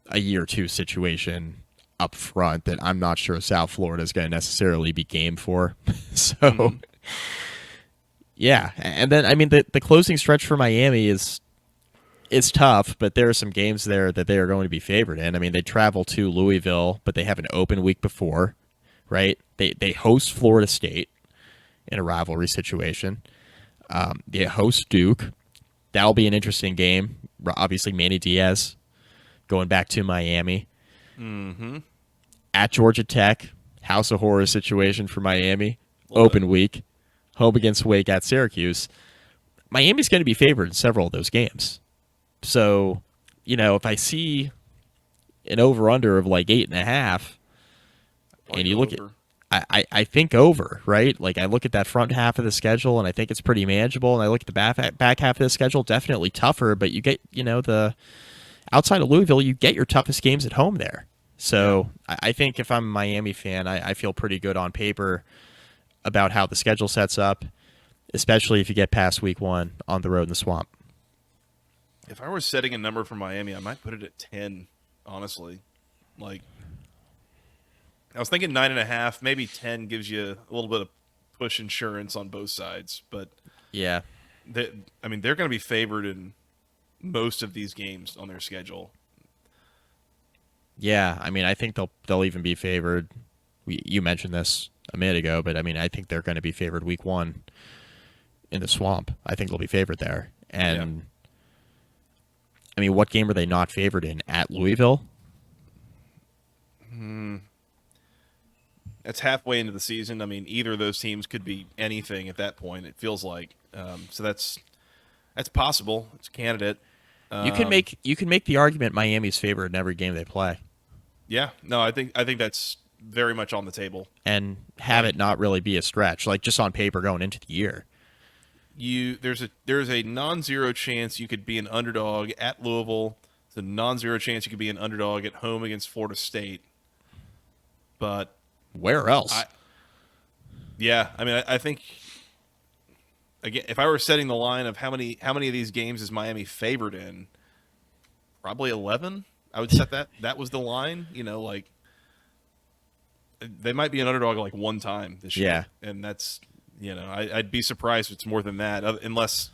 a year 2 situation up front that I'm not sure South Florida is going to necessarily be game for. So, yeah. And then, I mean, the closing stretch for Miami is tough, but there are some games there that they are going to be favored in. I mean, they travel to Louisville, but they have an open week before, right? They host Florida State in a rivalry situation. They host Duke. That'll be an interesting game. Obviously, Manny Diaz going back to Miami. At Georgia Tech, House of Horrors situation for Miami. Open week. Home against Wake, at Syracuse. Miami's going to be favored in several of those games. So, if I see an over-under of 8.5, and you look at, I think over, right? I look at that front half of the schedule, and I think it's pretty manageable. And I look at the back half of the schedule, definitely tougher. But you get, the outside of Louisville, you get your toughest games at home there. So I think if I'm a Miami fan, I feel pretty good on paper about how the schedule sets up, especially if you get past week 1 on the road in the swamp. If I were setting a number for Miami, I might put it at 10, honestly. Like, I was thinking 9.5, maybe 10 gives you a little bit of push insurance on both sides. But, Yeah. they're going to be favored in most of these games on their schedule. Yeah, I mean, I think they'll even be favored. You mentioned this a minute ago, but I mean, I think they're going to be favored week 1 in the Swamp. I think they'll be favored there. And, I mean, what game are they not favored in? At Louisville? That's halfway into the season. I mean, either of those teams could be anything at that point, it feels like. So that's possible. It's a candidate. You can make the argument Miami's favored in every game they play, Yeah, no, I think that's very much on the table. and have it not really be a stretch, like just on paper going into the year. There's a non-zero chance you could be an underdog at Louisville. There's a non-zero chance you could be an underdog at home against Florida State. But Where else? I think again, if I were setting the line of how many of these games is Miami favored in, probably 11. I would set that. That was the line. Like they might be an underdog like one time this year, and that's I'd be surprised if it's more than that, unless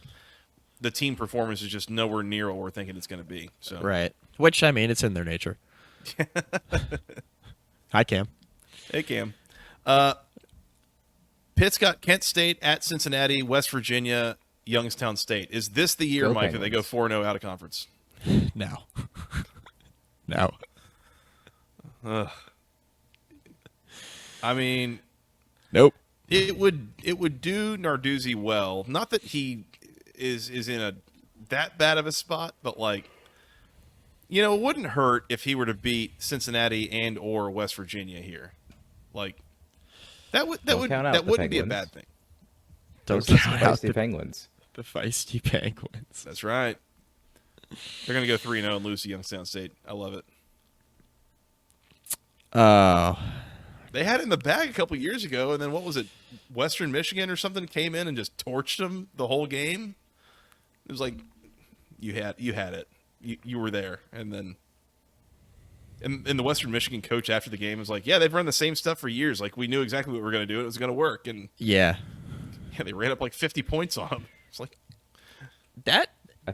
the team performance is just nowhere near what we're thinking it's going to be. So Right. Which, I mean, it's in their nature. Hi, Cam. Hey, Cam. Pitt's got Kent State at Cincinnati, West Virginia, Youngstown State. Is this the year, Go Mike, that they go Penguins. 4-0 out of conference? No. No. I mean, Nope. it would do Narduzzi well. Not that he is in that bad of a spot, but like, it wouldn't hurt if he were to beat Cincinnati and or West Virginia here. Like that count out the wouldn't be a Penguins. bad thing. Don't Those are count out feisty Penguins. the feisty Penguins. That's right. They're going to go 3-0 and lose to Youngstown State. I love it. They had it in the bag a couple years ago, and then what was it? Western Michigan or something came in and just torched them the whole game. It was like you had it. You were there, and then and the Western Michigan coach after the game was like, "Yeah, they've run the same stuff for years. Like we knew exactly what we were going to do. It was going to work." And Yeah. they ran up like 50 points on them. It's like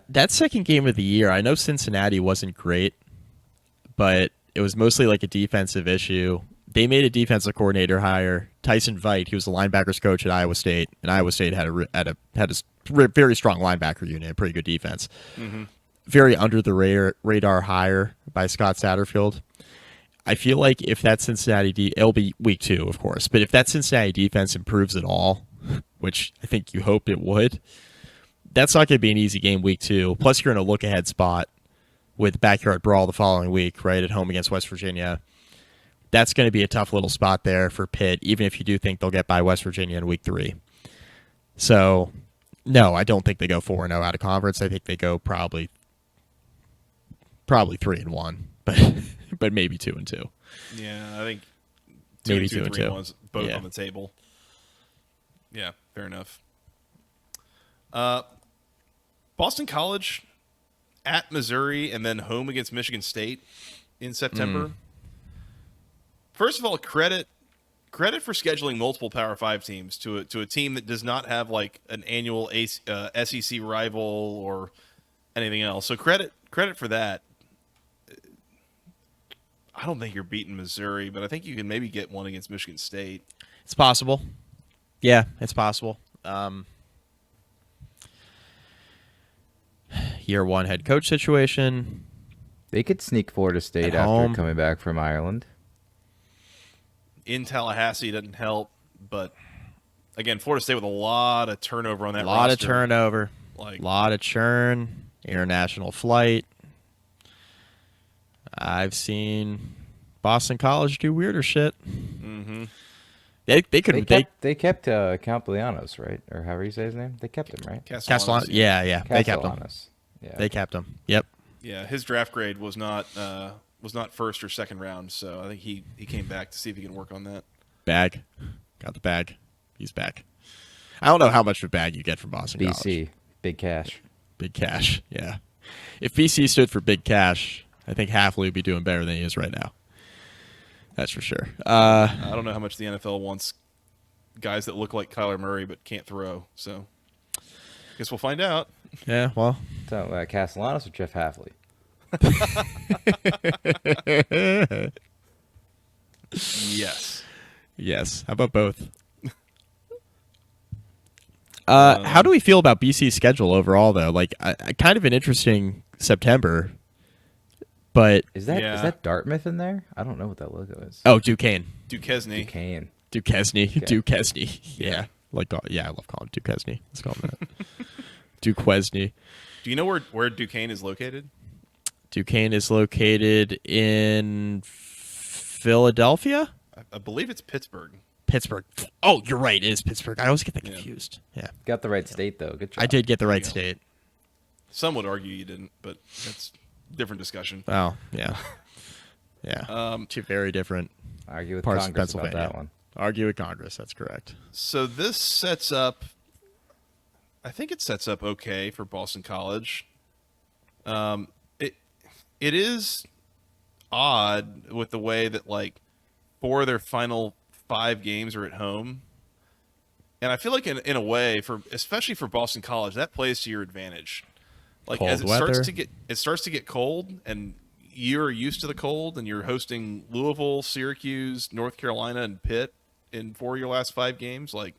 That second game of the year, I know Cincinnati wasn't great, but it was mostly like a defensive issue. They made a defensive coordinator hire, Tyson Veit. He was the linebackers coach at Iowa State, and Iowa State had a very strong linebacker unit, pretty good defense. Mm-hmm. Very under the radar hire by Scott Satterfield. I feel like if that Cincinnati it'll be week 2, of course, but if that Cincinnati defense improves at all, which I think you hope it would, that's not going to be an easy game week 2. Plus, you're in a look-ahead spot with backyard brawl the following week, right, at home against West Virginia. That's going to be a tough little spot there for Pitt, even if you do think they'll get by West Virginia in week 3. So, no, I don't think they go 4-0 out of conference. I think they go probably 3-1, but maybe 2-2. Yeah, I think Maybe 2 and 2 and 2. 3-1's both Yeah. on the table. Yeah, fair enough. Boston College at Missouri and then home against Michigan State in September. First of all, credit for scheduling multiple Power 5 teams to a team that does not have like an annual SEC rival or anything else. So credit for that. I don't think you're beating Missouri, but I think you can maybe get one against Michigan State. It's possible. Yeah, it's possible. Year 1 head coach situation. They could sneak Florida State At after home. coming back from Ireland. In Tallahassee doesn't help, but again, Florida State with a lot of turnover on that A lot of roster. turnover. Like, A lot of churn. International flight. I've seen Boston College do weirder shit. mm-hmm. They They could kept Castellanos, right? Or however you say his name. They kept him, right? Castellanos. Yeah, they kept him. Castellanos. Yeah. They kept him. Yep. Yeah, his draft grade was not first or second round, so I think he came back to see if he can work on that. Bag. Got the bag. He's back. I don't know how much of a bag you get from Boston College. BC. Big cash. Big cash. Yeah. If BC stood for big cash, I think Hafley would be doing better than he is right now. That's for sure. I don't know how much the NFL wants guys that look like Kyler Murray but can't throw. So, guess we'll find out. Yeah, well. So, Castellanos or Jeff Hafley? Yes. Yes. How about both? How do we feel about BC's schedule overall, though? Like, kind of an interesting September, but Is that Dartmouth in there? I don't know what that logo is. oh, Duquesne, Duquesne. Duquesne. Duquesne. Yeah, I love calling him Duquesne. Let's call him that. Duquesne. Do you know where Duquesne is located? Duquesne is located in Philadelphia. I believe it's Pittsburgh. Pittsburgh. Oh, you're right. It is Pittsburgh. I always get that confused. Yeah. Got the right state though. Good job. I did get the right state. Some would argue you didn't, but that's a different discussion. Oh, yeah. Yeah. Two very different Argue with parts of Congress about Pennsylvania. that one. Argue with Congress. That's correct. So this sets up, I think it sets up okay for Boston College. It is odd with the way that, like, 4 of their final 5 games are at home. And I feel like in a way, especially for Boston College, that plays to your advantage. Like, Cold as it weather. starts to get cold, and you're used to the cold, and you're hosting Louisville, Syracuse, North Carolina, and Pitt in 4 of your last 5 games. Like,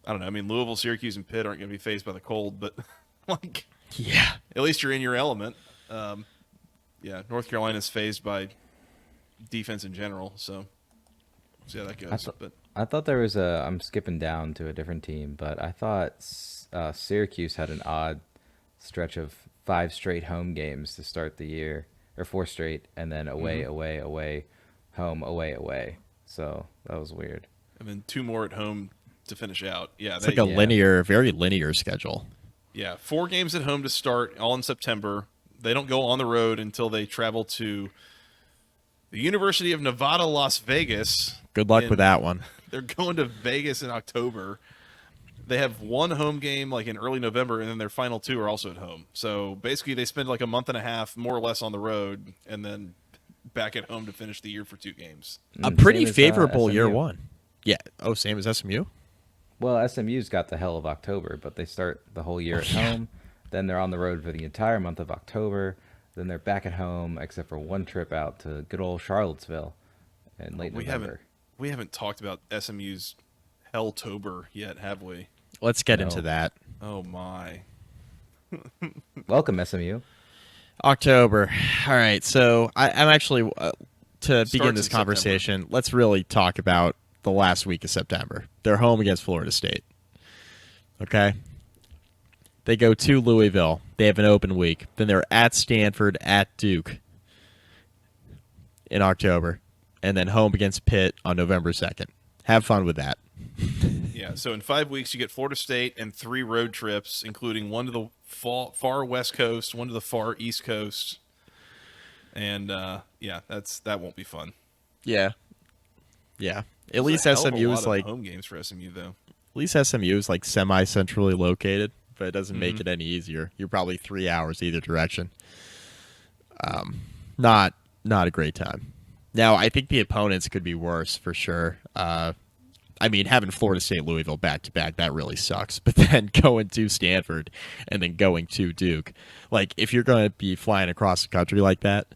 I don't know. I mean, Louisville, Syracuse, and Pitt aren't going to be faced by the cold, but like, Yeah. at least you're in your element. Yeah, North Carolina's phased by defense in general, so see how that goes. I thought there was I'm skipping down to a different team, but I thought Syracuse had an odd stretch of 5 straight home games to start the year, or 4 straight, and then away, home, away. So that was weird. And then 2 more at home to finish out. Yeah, It's like a very linear schedule. Yeah, 4 games at home to start, all in September. They don't go on the road until they travel to the University of Nevada, Las Vegas. Good luck with that one. They're going to Vegas in October. They have 1 home game like in early November, and then their final 2 are also at home. So basically they spend like a month and a half, more or less, on the road, and then back at home to finish the year for 2 games. A pretty Same as, favorable year SMU. 1. Yeah. Oh, same as SMU? Well, SMU's got the hell of October, but they start the whole year at home. Then they're on the road for the entire month of October. Then they're back at home, except for 1 trip out to good old Charlottesville in late November. We haven't talked about SMU's Helltober yet, have we? Let's get No. into that. Oh my. Welcome, SMU. October. All right. So I'm actually, to begin Starts this in conversation, let's really talk about the last week of September. They're home against Florida State. Okay. They go to Louisville. They have an open week. Then they're at Stanford, at Duke in October. And then home against Pitt on November 2nd. Have fun with that. Yeah, so in 5 weeks you get Florida State and 3 road trips, including 1 to the far west coast, 1 to the far east coast. And yeah, that won't be fun. Yeah. Yeah. At There's least a hell of a SMU lot is of like home games for SMU though. At least SMU is like semi-centrally located, but it doesn't make it any easier. You're probably 3 hours either direction. Not a great time. Now, I think the opponents could be worse for sure. I mean, having Florida State, Louisville back-to-back, that really sucks. But then going to Stanford and then going to Duke. Like, if you're going to be flying across the country like that,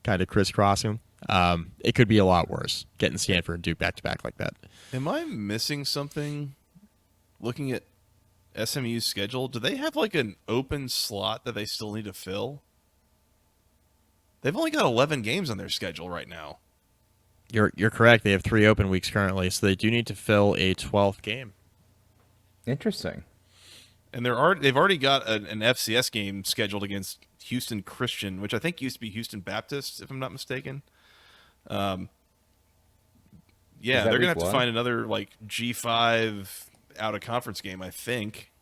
kind of crisscrossing, it could be a lot worse, getting Stanford and Duke back-to-back like that. Am I missing something looking at SMU's schedule? Do they have like an open slot that they still need to fill? They've only got 11 games on their schedule right now. You're correct. They have 3 open weeks currently, so they do need to fill a 12th game. Interesting. And they've already got an FCS game scheduled against Houston Christian, which I think used to be Houston Baptist, if I'm not mistaken. Yeah, that they're going to week have to one? find another like G5 out of conference game, I think.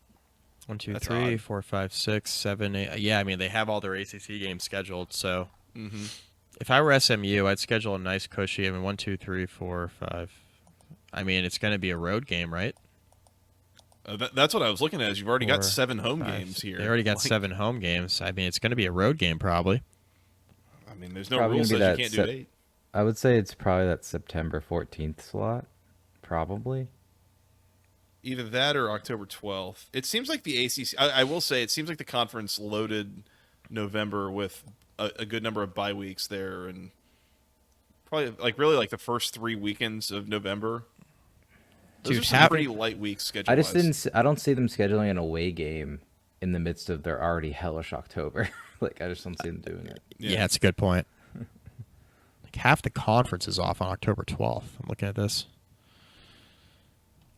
1, 2, That's 3, odd. 4, 5, 6, 7, 8. Yeah, I mean, they have all their ACC games scheduled, so if I were SMU, I'd schedule a nice cushy. I mean, 1, 2, 3, 4, 5. I mean, it's going to be a road game, right? That's what I was looking at. Is you've already got 4, 7 home 5. games here. They already got 7 home games. I mean, it's going to be a road game probably. I mean, there's no Probably rule gonna says be you can't that do 8. I would say it's probably that September 14th slot, probably. Either that or October 12th. It seems like the ACC. I will say it seems like the conference loaded November with a good number of bye weeks there, and probably like the first 3 weekends of November. Those Dude, are some pretty light weeks schedule. I don't see them scheduling an away game in the midst of their already hellish October. Like, I just don't see them doing it. Yeah, that's a good point. Like half the conference is off on October 12th. I'm looking at this.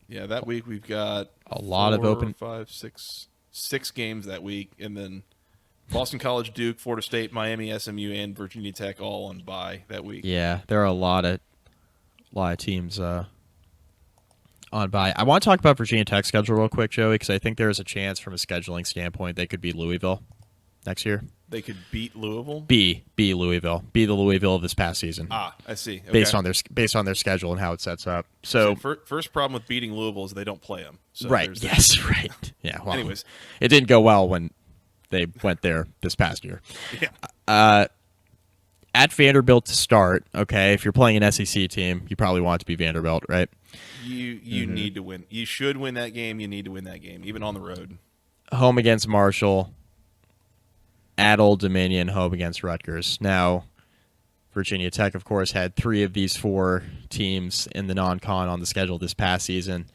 Yeah, that week we've got A lot of 4, open- 5, 6 games that week, and then Boston College, Duke, Florida State, Miami, SMU, and Virginia Tech all on bye that week. Yeah, there are a lot of teams on bye. I want to talk about Virginia Tech's schedule real quick, Joey, because I think there is a chance from a scheduling standpoint they could beat Louisville next year. They could beat Louisville. Be Louisville. Be the Louisville of this past season. I see. Okay. Based on their schedule and how it sets up. So first problem with beating Louisville is they don't play them. So right. there's that. Yes. Right. Yeah. Well, Anyways. it didn't go well when they went there this past year. Yeah. At Vanderbilt to start. Okay, if you're playing an SEC team, you probably want it to be Vanderbilt, right? You need to win. You should win that game. You need to win that game, even on the road. Home against Marshall. At Old Dominion, home against Rutgers. Now, Virginia Tech, of course, had 3 of these 4 teams in the non-con on the schedule this past season.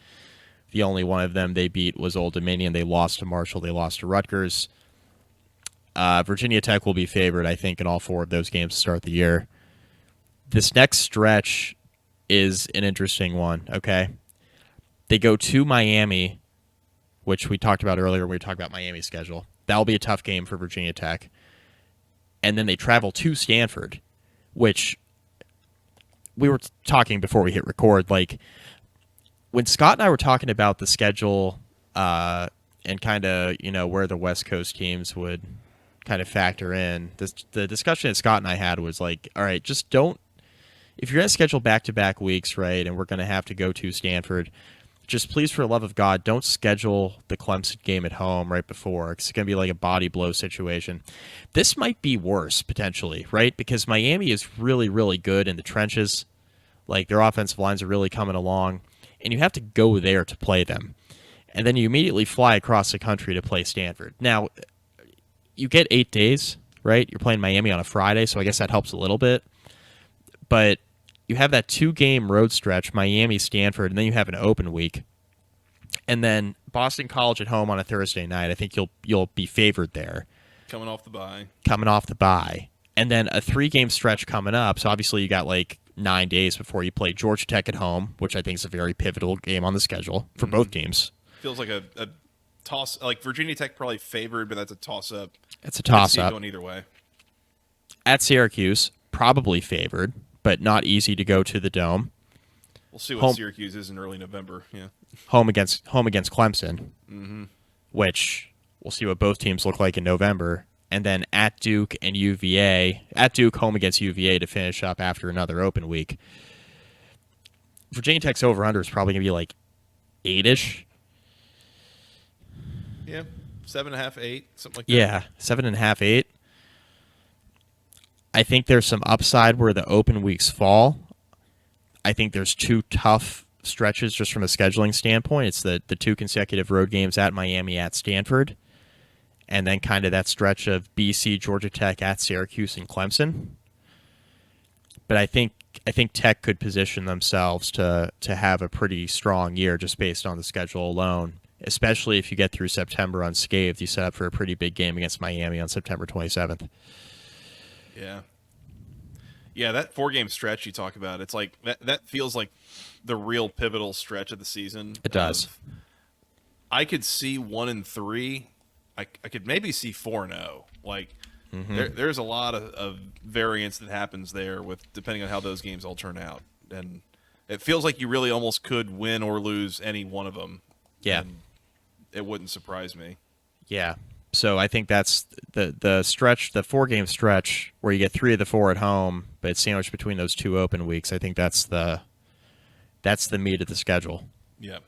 The only one of them they beat was Old Dominion. They lost to Marshall. They lost to Rutgers. Virginia Tech will be favored, I think, in all 4 of those games to start the year. This next stretch is an interesting one, okay? They go to Miami, which we talked about earlier when we talked about Miami's schedule. That'll be a tough game for Virginia Tech. And then they travel to Stanford, which we were talking before we hit record. Like, when Scott and I were talking about the schedule and kind of, where the West Coast teams would kind of factor in, the discussion that Scott and I had was like, all right, just don't, if you're going to schedule back-to-back weeks, right, and we're going to have to go to Stanford, just please, for the love of God, don't schedule the Clemson game at home right before. It's going to be like a body blow situation. This might be worse, potentially, right? Because Miami is really, really good in the trenches. Like, their offensive lines are really coming along. And you have to go there to play them. And then you immediately fly across the country to play Stanford. Now, you get 8 days, right? You're playing Miami on a Friday, so I guess that helps a little bit. But you have that 2-game road stretch, Miami, Stanford, and then you have an open week. And then Boston College at home on a Thursday night. I think you'll be favored there. Coming off the bye. And then a 3-game stretch coming up. So obviously you got like 9 days before you play Georgia Tech at home, which I think is a very pivotal game on the schedule for both teams. Feels like a toss. Like Virginia Tech probably favored, but that's a toss-up. It's a toss-up. I see it going either way. At Syracuse, probably favored, but not easy to go to the Dome. We'll see what Syracuse is in early November. Yeah. Home against Clemson, which we'll see what both teams look like in November. And then at Duke and UVA. At Duke, home against UVA to finish up after another open week. Virginia Tech's over-under is probably going to be like 8-ish. Yeah, 7.5, 8, something like that. Yeah, 7.5, 8. I think there's some upside where the open weeks fall. I think there's 2 tough stretches just from a scheduling standpoint. It's the 2 consecutive road games at Miami, at Stanford, and then kind of that stretch of BC, Georgia Tech, at Syracuse, and Clemson. But I think Tech could position themselves to have a pretty strong year just based on the schedule alone, especially if you get through September unscathed. You set up for a pretty big game against Miami on September 27th. Yeah. Yeah, that 4-game stretch you talk about, it's like that feels like the real pivotal stretch of the season. It does. I could see 1-3. I could maybe see 4-0. Like there's a lot of variance that happens there with depending on how those games all turn out. And it feels like you really almost could win or lose any one of them. Yeah. And it wouldn't surprise me. Yeah. So I think that's the stretch, the 4-game stretch where you get 3 of the 4 at home, but it's sandwiched between those 2 open weeks. I think that's the meat of the schedule. Yeah.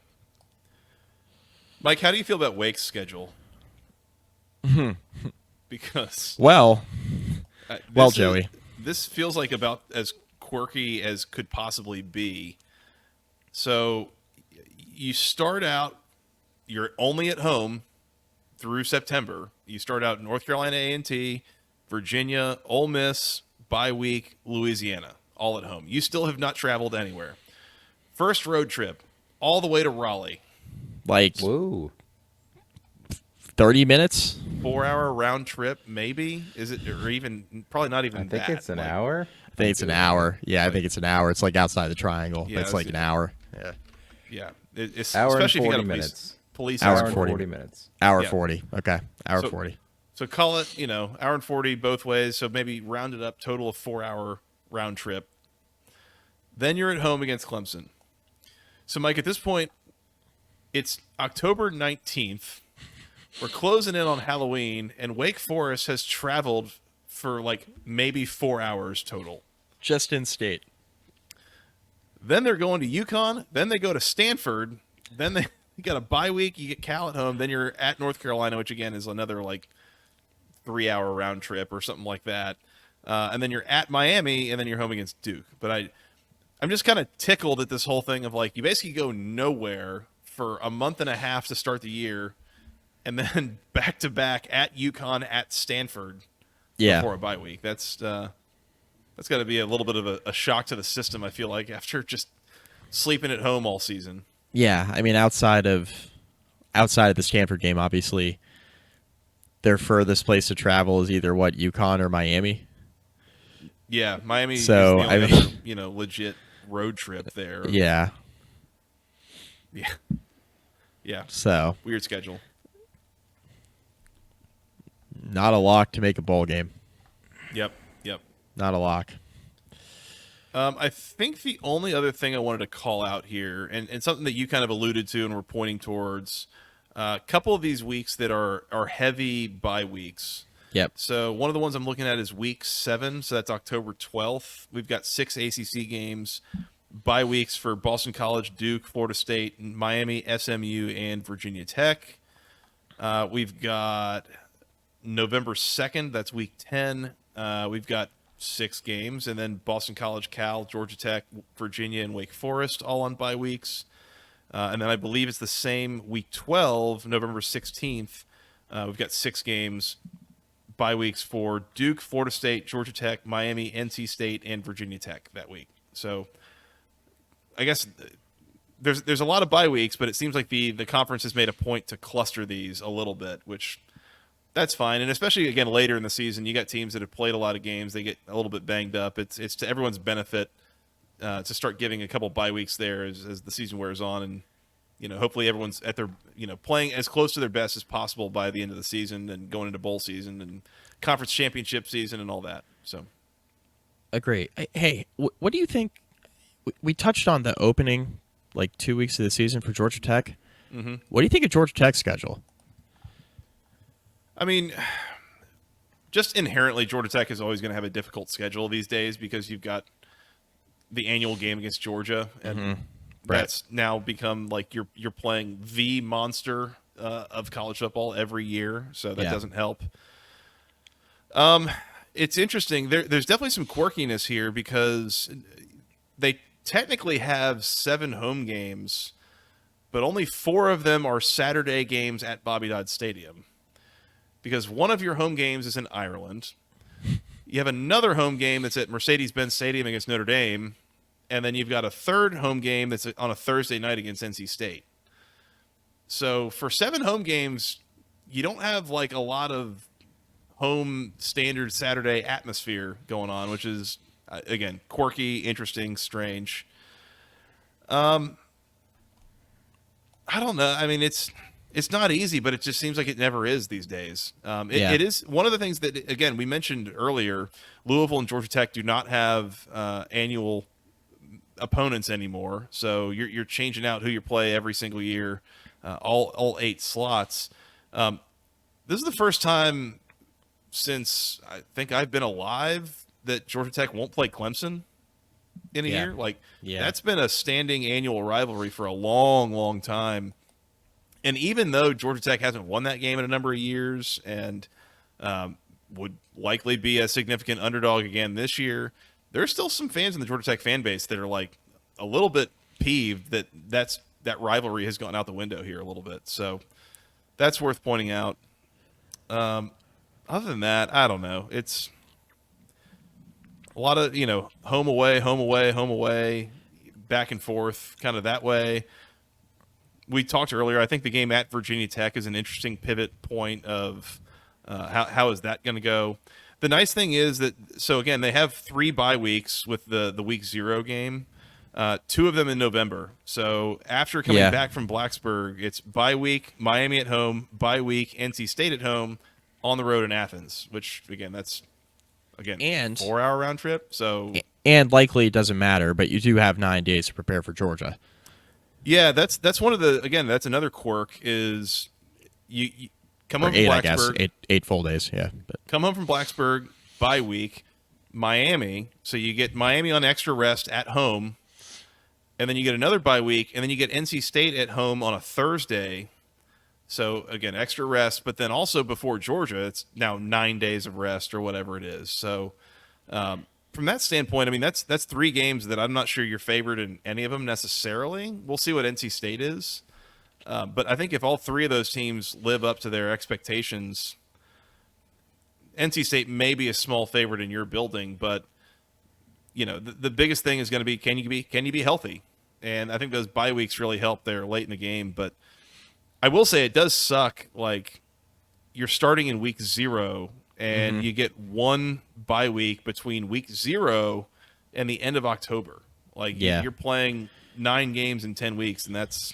Mike, how do you feel about Wake's schedule? Because Well, this Joey. this feels like about as quirky as could possibly be. So you start out, you're only at home through September. You start out North Carolina A&T, Virginia, Ole Miss, bye week, Louisiana, all at home. You still have not traveled anywhere. First road trip, all the way to Raleigh. Like Whoa. 30 minutes? 4-hour round trip, maybe? Is it, or even, probably not even I think that. it's an hour. I think it's an hour. Yeah, I think it's an hour. It's like outside the triangle. Yeah, But it's like an hour. Yeah. Yeah. It's, Hour and especially if you 40 got a minutes. police Hour Hour and and 40 minutes. Hour Yeah. 40. Okay. Hour So- 40. So call it, hour and 40 both ways. So maybe round it up, total of 4-hour round trip. Then you're at home against Clemson. So, Mike, at this point, it's October 19th. We're closing in on Halloween, and Wake Forest has traveled for like maybe 4 hours total. Just in state. Then they're going to UConn. Then they go to Stanford. Then you got a bye week. You get Cal at home. Then you're at North Carolina, which again is another like 3-hour round trip or something like that. And then you're at Miami, and then you're home against Duke. But I'm just kind of tickled at this whole thing of like you basically go nowhere for a month and a half to start the year, and then back to back at UConn, at Stanford Yeah. before a bye week. That's got to be a little bit of a shock to the system, I feel like, after just sleeping at home all season. Yeah, I mean, outside of the Stanford game, obviously, their furthest place to travel is either UConn or Miami. Yeah, Miami So, is the only other, legit road trip there. Yeah. Yeah. Yeah. So, Weird schedule. not a lock to make a bowl game. Yep. Not a lock. I think the only other thing I wanted to call out here, and something that you kind of alluded to and were pointing towards, a couple of these weeks that are heavy bye weeks. Yep. So one of the ones I'm looking at is week 7, so that's October 12th. We've got 6 ACC games, bye weeks for Boston College, Duke, Florida State, Miami, SMU, and Virginia Tech. We've got November 2nd, that's week 10. We've got 6 games, and then Boston College, Cal, Georgia Tech, Virginia, and Wake Forest all on bye weeks. And then I believe it's the same week 12, November 16th. We've got 6 games, bye weeks for Duke, Florida State, Georgia Tech, Miami, NC State, and Virginia Tech that week. So I guess there's a lot of bye weeks, but it seems like the conference has made a point to cluster these a little bit, which that's fine. And especially, again, later in the season, you got teams that have played a lot of games. They get a little bit banged up. It's to everyone's benefit to start giving a couple bye weeks there as the season wears on. And, hopefully everyone's at their, playing as close to their best as possible by the end of the season and going into bowl season and conference championship season and all that. So, Agree. Hey, what do you think? We touched on the opening, 2 weeks of the season for Georgia Tech. mm-hmm. What do you think of Georgia Tech's schedule? I mean, just inherently, Georgia Tech is always going to have a difficult schedule these days because you've got the annual game against Georgia, and that's now become like you're playing the monster of college football every year, so that doesn't help. It's interesting. There's definitely some quirkiness here because they technically have 7 home games, but only 4 of them are Saturday games at Bobby Dodd Stadium. Because one of your home games is in Ireland. You have another home game that's at Mercedes-Benz Stadium against Notre Dame. And then you've got a third home game that's on a Thursday night against NC State. So for 7 home games, you don't have a lot of home standard Saturday atmosphere going on, which is, again, quirky, interesting, strange. I don't know. I mean, it's not easy, but it just seems like it never is these days. It is one of the things that, again, we mentioned earlier, Louisville and Georgia Tech do not have annual opponents anymore. So you're changing out who you play every single year, all 8 slots. This is the first time since I think I've been alive that Georgia Tech won't play Clemson in a year. That's been a standing annual rivalry for a long, long time. And even though Georgia Tech hasn't won that game in a number of years and would likely be a significant underdog again this year, there's still some fans in the Georgia Tech fan base that are like a little bit peeved that that rivalry has gone out the window here a little bit. So that's worth pointing out. Other than that, I don't know. It's a lot of, home away, home away, home away, back and forth, kind of that way. We talked earlier, I think the game at Virginia Tech is an interesting pivot point of how is that going to go. The nice thing is that, so again, they have 3 bye weeks with the week 0 game, 2 of them in November. So after coming back from Blacksburg, it's bye week, Miami at home, bye week, NC State at home, on the road in Athens, which, again, that's, and 4-hour round trip. So and likely it doesn't matter, but you do have 9 days to prepare for Georgia. Yeah, that's one of the, again, that's another quirk is you come home from Blacksburg. I guess. 8 full days, yeah. But. Come home from Blacksburg, bye week, Miami. So you get Miami on extra rest at home, and then you get another bye week, and then you get NC State at home on a Thursday. So, again, extra rest, but then also before Georgia, it's now 9 days of rest or whatever it is. So, from that standpoint, I mean, that's 3 games that I'm not sure you're favored in any of them necessarily. We'll see what NC State is. But I think if all 3 of those teams live up to their expectations, NC State may be a small favorite in your building, but the biggest thing is going to be can you be healthy? And I think those bye weeks really help there late in the game. But I will say it does suck. Like, you're starting in week 0, and you get 1 bye week between week 0 and the end of October. Like, you're playing 9 games in 10 weeks, and that's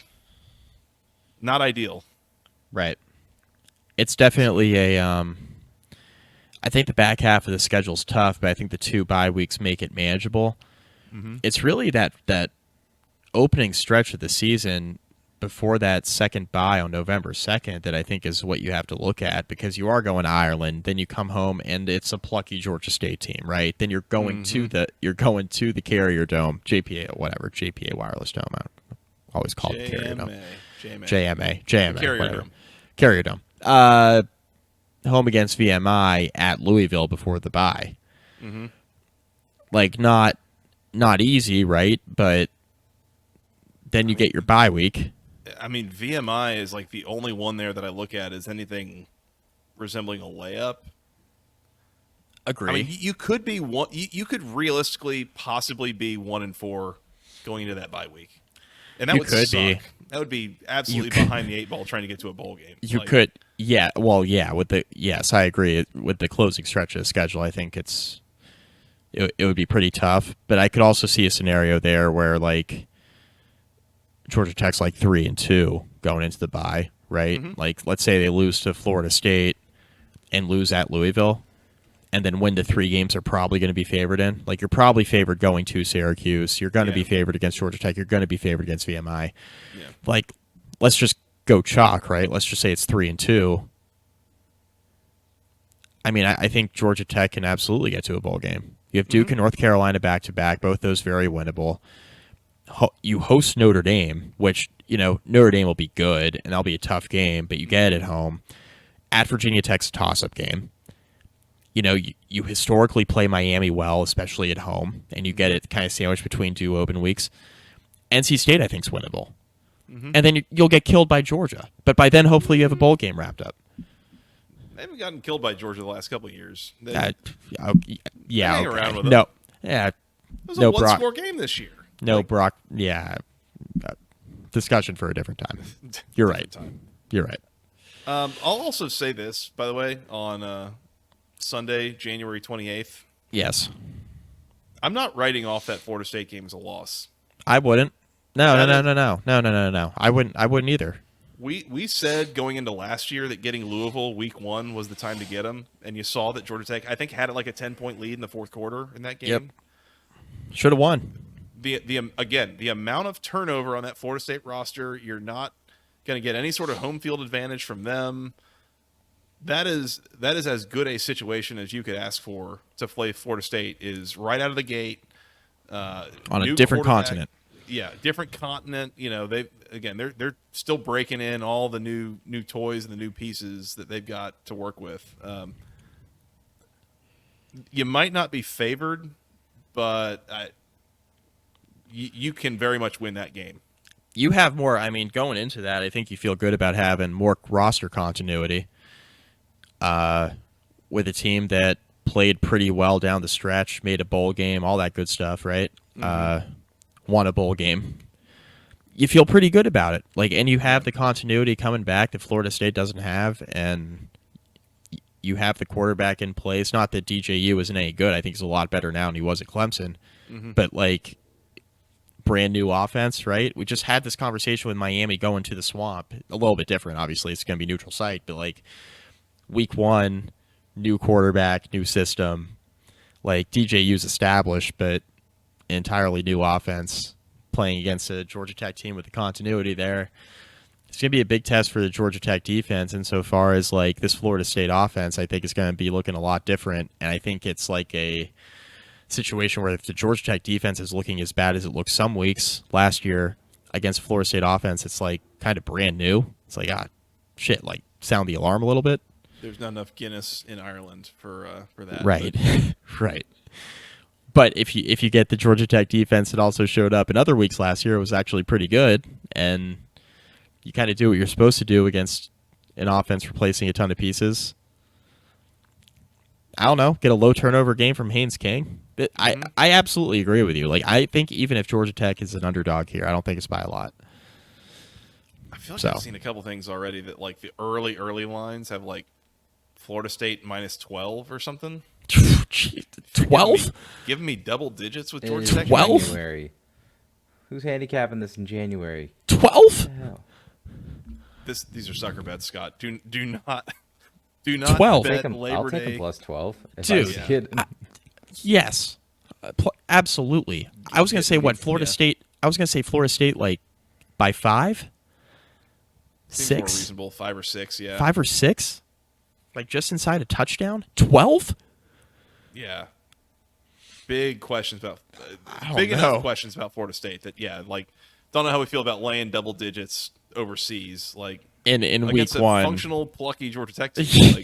not ideal. Right. It's definitely I think the back half of the schedule's tough, but I think the 2 bye weeks make it manageable. It's really that opening stretch of the season before that second bye on November 2nd that I think is what you have to look at, because you are going to Ireland, then you come home and it's a plucky Georgia State team, right? Then you're going to the Carrier Dome, JPA Wireless Dome. I always call it the Carrier Dome. JMA, Carrier Dome. Home against VMI at Louisville before the bye. Like, not easy, right? But then you get your bye week. I mean, VMI is like the only one there that I look at as anything resembling a layup. Agree. I mean, you could be one. You could realistically possibly be 1-4 going into that bye week, and that would suck. That would be absolutely behind the 8 ball trying to get to a bowl game. You could, yeah. Well, yeah. Yes, I agree. With the closing stretch of the schedule, I think it would be pretty tough. But I could also see a scenario there where, like, Georgia Tech's like 3-2 going into the bye, right? Like, let's say they lose to Florida State and lose at Louisville, and then win the 3 games they're probably going to be favored in. Like, you're probably favored going to Syracuse. You're going to be favored against Georgia Tech. You're going to be favored against VMI. Yeah. Like, let's just go chalk, right? Let's just say it's 3-2. I mean, I think Georgia Tech can absolutely get to a bowl game. You have Duke and North Carolina back-to-back, both those very winnable. You host Notre Dame, which, Notre Dame will be good, and that'll be a tough game, but you get it at home. At Virginia Tech's a toss-up game. You historically play Miami well, especially at home, and you get it kind of sandwiched between 2 open weeks. NC State, I think, is winnable. And then you'll get killed by Georgia. But by then, hopefully, you have a bowl game wrapped up. They haven't gotten killed by Georgia the last couple of years. Yeah, hang around with them. No, yeah. It was a one-score game this year. No, Brock. Yeah, discussion for a different time. You're right. You're right. I'll also say this, by the way, on Sunday, January 28th. Yes. I'm not writing off that Florida State game as a loss. I wouldn't. No. I wouldn't either. We said going into last year that getting Louisville week 1 was the time to get them, and you saw that Georgia Tech, I think, had like a 10-point lead in the 4th quarter in that game. Yep. Should have won. The amount of turnover on that Florida State roster, you're not going to get any sort of home field advantage from them. That is as good a situation as you could ask for to play Florida State. Is right out of the gate on a different continent. different continent. They're still breaking in all the new toys and the new pieces that they've got to work with. You might not be favored, but you can very much win that game. You have more. I mean, going into that, I think you feel good about having more roster continuity with a team that played pretty well down the stretch, made a bowl game, all that good stuff, right? Won a bowl game. You feel pretty good about it. And you have the continuity coming back that Florida State doesn't have, and you have the quarterback in place. Not that DJU isn't any good. I think he's a lot better now than he was at Clemson. But, brand new offense, right? We just had this conversation with Miami going to the Swamp. A little bit different, obviously. It's going to be neutral site, but week 1, new quarterback, new system. DJU's established, but entirely new offense playing against a Georgia Tech team with the continuity there. It's going to be a big test for the Georgia Tech defense insofar as this Florida State offense, I think, is going to be looking a lot different. And I think it's a situation where if the Georgia Tech defense is looking as bad as it looked some weeks last year against Florida State offense, it's kind of brand new. It's shit, sound the alarm a little bit. There's not enough Guinness in Ireland for that. Right, right. But if you get the Georgia Tech defense that also showed up in other weeks last year, it was actually pretty good, and you kind of do what you're supposed to do against an offense replacing a ton of pieces. I don't know, get a low turnover game from Haynes King. I absolutely agree with you. I think even if Georgia Tech is an underdog here, I don't think it's by a lot. I feel I've seen a couple things already that the early lines have Florida State -12 or something. 12? Giving me double digits with Georgia Tech. 12? January. Who's handicapping this in January? 12? These are sucker bets, Scott. Do not 12. bet I'll Labor take Day. a +12. Dude, yes, absolutely. I was going to say Florida State. I was going to say Florida State by 5, Seems 6, more reasonable, 5 or 6. Yeah, 5 or 6, just inside a touchdown. 12. Yeah. Big questions about big enough questions about Florida State that don't know how we feel about laying double digits overseas in week a 1, functional plucky Georgia Tech team,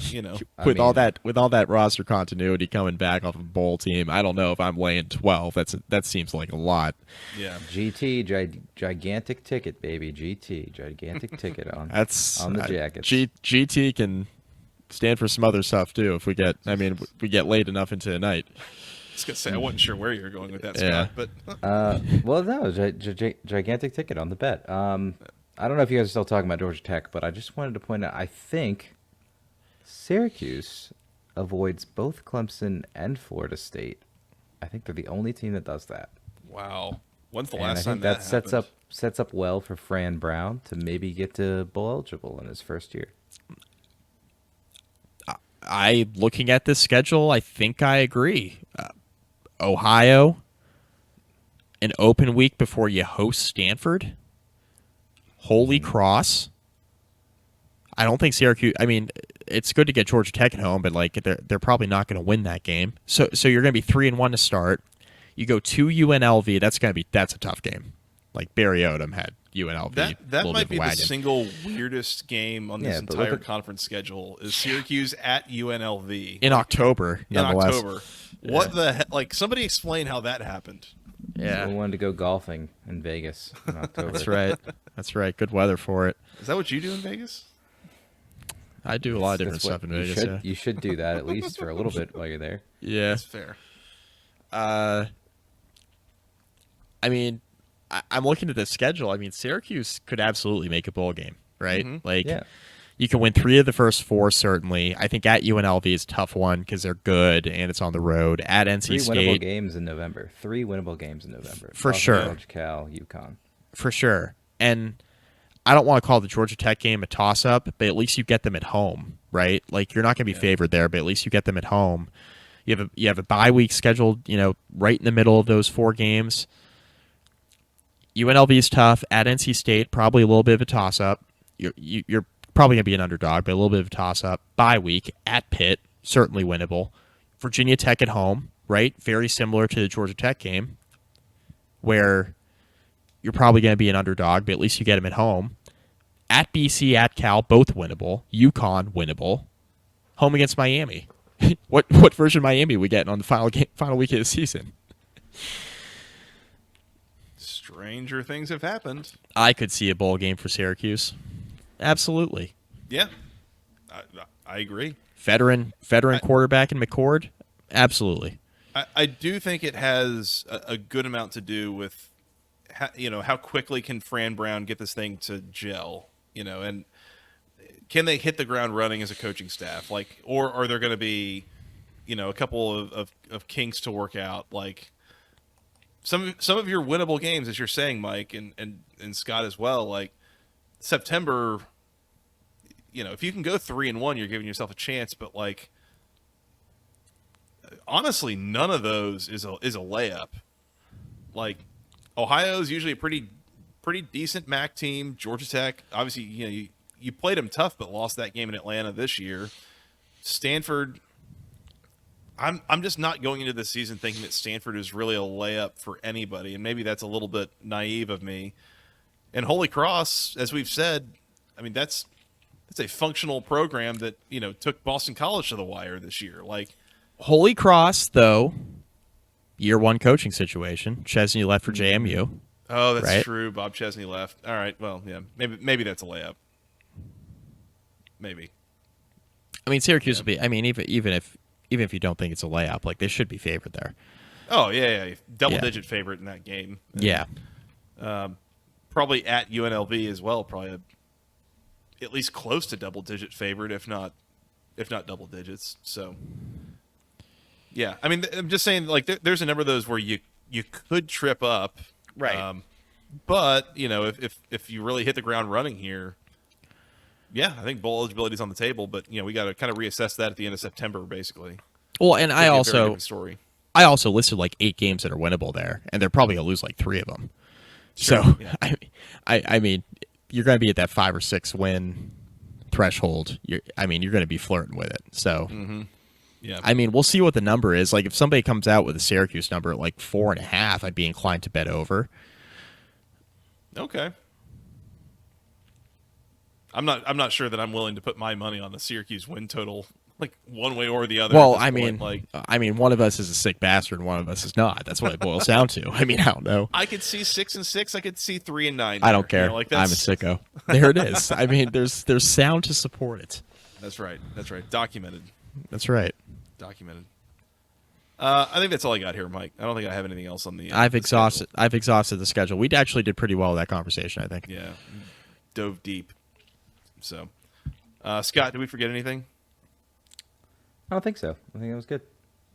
with all that roster continuity coming back off a bowl team. I don't know if I'm laying 12. That seems like a lot. Yeah. GT gigantic ticket, baby. GT gigantic ticket on the jackets. GT can stand for some other stuff too if we get late enough into the night. I was gonna say I wasn't sure where you were going with that, Scott, but well, no, gigantic ticket on the bet. I don't know if you guys are still talking about Georgia Tech, but I just wanted to point out I think Syracuse avoids both Clemson and Florida State. I think they're the only team that does that. wow. When's the And last I time think that happened? sets up well for Fran Brown to maybe get to bowl eligible in his first year. Looking at this schedule, I think I agree. Ohio, an open week before you host Stanford. Holy Cross. I don't think Syracuse. It's good to get Georgia Tech at home, but they're probably not going to win that game. So you're going to be 3-1 to start. You go to UNLV. That's a tough game. Barry Odom had UNLV. That might be the single weirdest game on this entire conference schedule is Syracuse at UNLV in October. Nonetheless. In October. Yeah. What the heck? Somebody explain how that happened. Yeah, we wanted to go golfing in Vegas in October. That's right. Good weather for it. Is that what you do in Vegas? I do a lot of different stuff in Vegas. You should do that at least for a little bit while you're there. Yeah, that's fair. I'm looking at the schedule. Syracuse could absolutely make a bowl game, right? Yeah. You can win 3 of the first 4, certainly. I think at UNLV is a tough one because they're good and it's on the road. At NC State. 3 winnable games in November. 3 winnable games in November. For sure. College, Cal, UConn. For sure. And I don't want to call the Georgia Tech game a toss-up, but at least you get them at home, right? You're not going to be favored there, but at least you get them at home. You have a bye week scheduled, right in the middle of those 4 games. UNLV is tough. At NC State, probably a little bit of a toss-up. You're probably going to be an underdog, but a little bit of a toss-up. Bye week at Pitt, certainly winnable. Virginia Tech at home, right? Very similar to the Georgia Tech game, where you're probably going to be an underdog, but at least you get them at home. At BC, at Cal, both winnable. UConn, winnable. Home against Miami. What version of Miami are we getting on the final week of the season? Stranger things have happened. I could see a bowl game for Syracuse. Absolutely. Yeah, I agree. Veteran quarterback in McCord. Absolutely. I do think it has a good amount to do with how quickly can Fran Brown get this thing to gel, and can they hit the ground running as a coaching staff, or are there going to be, a couple of kinks to work out, like some of your winnable games, as you're saying, Mike and Scott as well, like September, if you can go 3-1, you're giving yourself a chance, but like honestly, none of those is a layup. Like Ohio's usually a pretty decent MAC team. Georgia Tech, obviously, you played them tough, but lost that game in Atlanta this year. Stanford, I'm just not going into this season thinking that Stanford is really a layup for anybody, and maybe that's a little bit naive of me. And Holy Cross, as we've said, I mean that's a functional program that took Boston College to the wire this year. Like Holy Cross, though, year one coaching situation. Chesney left for JMU. Oh, that's right? true. Bob Chesney left. All right. Well, yeah. Maybe that's a layup. Maybe. I mean, Syracuse will be. I mean, even if you don't think it's a layup, like they should be favored there. Oh yeah. Double-digit favorite in that game. And, Yeah. Probably at UNLV as well. Probably at least close to double-digit favorite, if not double digits. So. Yeah, I mean, I'm just saying, like, there's a number of those where you could trip up, Right. But if you really hit the ground running here, yeah, I think bowl eligibility is on the table. But we got to kind of reassess that at the end of September, basically. Well, and Could be a very also different story. I also listed like 8 games that are winnable there, and they're probably gonna lose like 3 of them. Sure, So yeah. I mean, you're gonna be at that 5 or 6 win threshold. You're gonna be flirting with it. So. Mm-hmm. Yeah. I mean, we'll see what the number is. Like, if somebody comes out with a Syracuse number at like 4.5, I'd be inclined to bet over. Okay. I'm not sure that I'm willing to put my money on the Syracuse win total, like one way or the other. Well, at this point. I mean, one of us is a sick bastard, and one of us is not. That's what it boils down to. I mean, I don't know. I could see 6-6. I could see 3-9. I don't care. Like I'm a sicko. There it is. I mean, there's sound to support it. That's right. Documented. That's right. I think that's all I got here, Mike. I don't think I have anything else on the. I've the exhausted schedule. the schedule. We actually did pretty well with that conversation, I think. Yeah, dove deep. So, Scott, did we forget anything? I don't think so. I think it was good.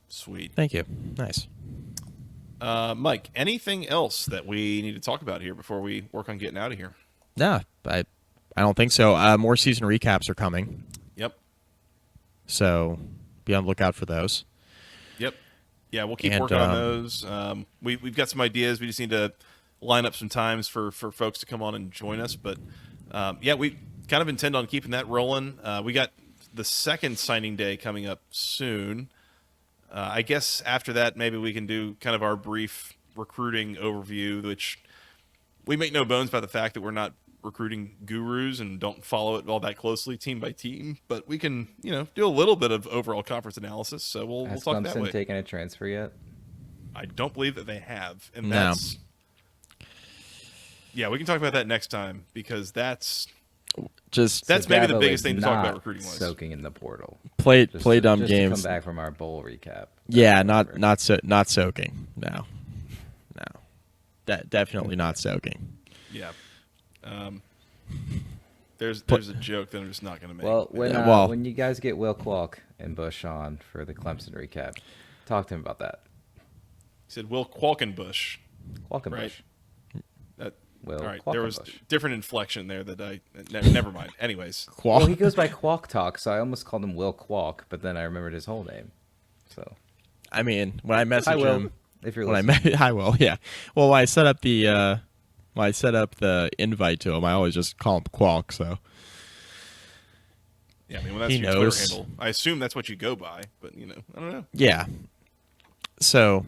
Sweet. Thank you. Nice. Mike, anything else that we need to talk about here before we work on getting out of here? No, I don't think so. More season recaps are coming, Yep. so be on the lookout for those. Yep. Yeah, we'll keep And, working on those. We've got some ideas. We just need to line up some times for folks to come on and join us. But, yeah, we kind of intend on keeping that rolling. We got the second signing day coming up soon. I guess after that, maybe we can do kind of our brief recruiting overview, which we make no bones about the fact that we're not recruiting gurus and don't follow it all that closely team by team, but we can do a little bit of overall conference analysis, so we'll Has talk that way. Clemson taken a transfer yet? I don't believe that they have, and No. that's we can talk about that next time, because that's Just maybe the Dabo biggest is thing to talk about not recruiting wise. soaking in the portal. play Just dumb to games. come back from our bowl recap. Yeah, Whatever. not soaking. No. Definitely not soaking. Yeah. There's a joke that I'm just not going to make. Well, Well- when you guys get Will Kwok and Bush on for the Clemson recap, talk to him about that. He said Will Qualkenbush. Kwok and Right. Bush. That, Will all right, there was Qualkenbush. different inflection there that never mind. Anyways, Well, he goes by Kwok Talk, so I almost called him Will Kwok, but then I remembered his whole name. So I mean, when I message Hi, Will, him, if you're when I listening. I will, yeah. Well, when I set up the invite to him, I always just call him Qualk. So yeah, I mean, when that's He your knows. Twitter handle, I assume that's what you go by, but I don't know. yeah. So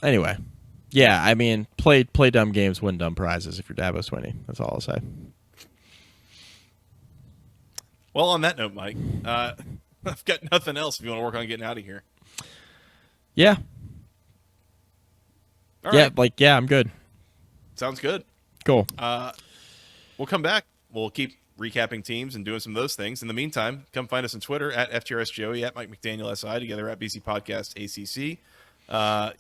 anyway, Yeah, I mean, play dumb games, win dumb prizes if you're Dabo Swinney. That's all I'll say. Well, on that note, Mike, I've got nothing else if you want to work on getting out of here. Yeah. All Yeah, right. I'm good. Sounds good. Cool. We'll come back. We'll keep recapping teams and doing some of those things. In the meantime, come find us on Twitter at FTRSJoey, at Mike McDaniel SI, together at BC Podcast ACC.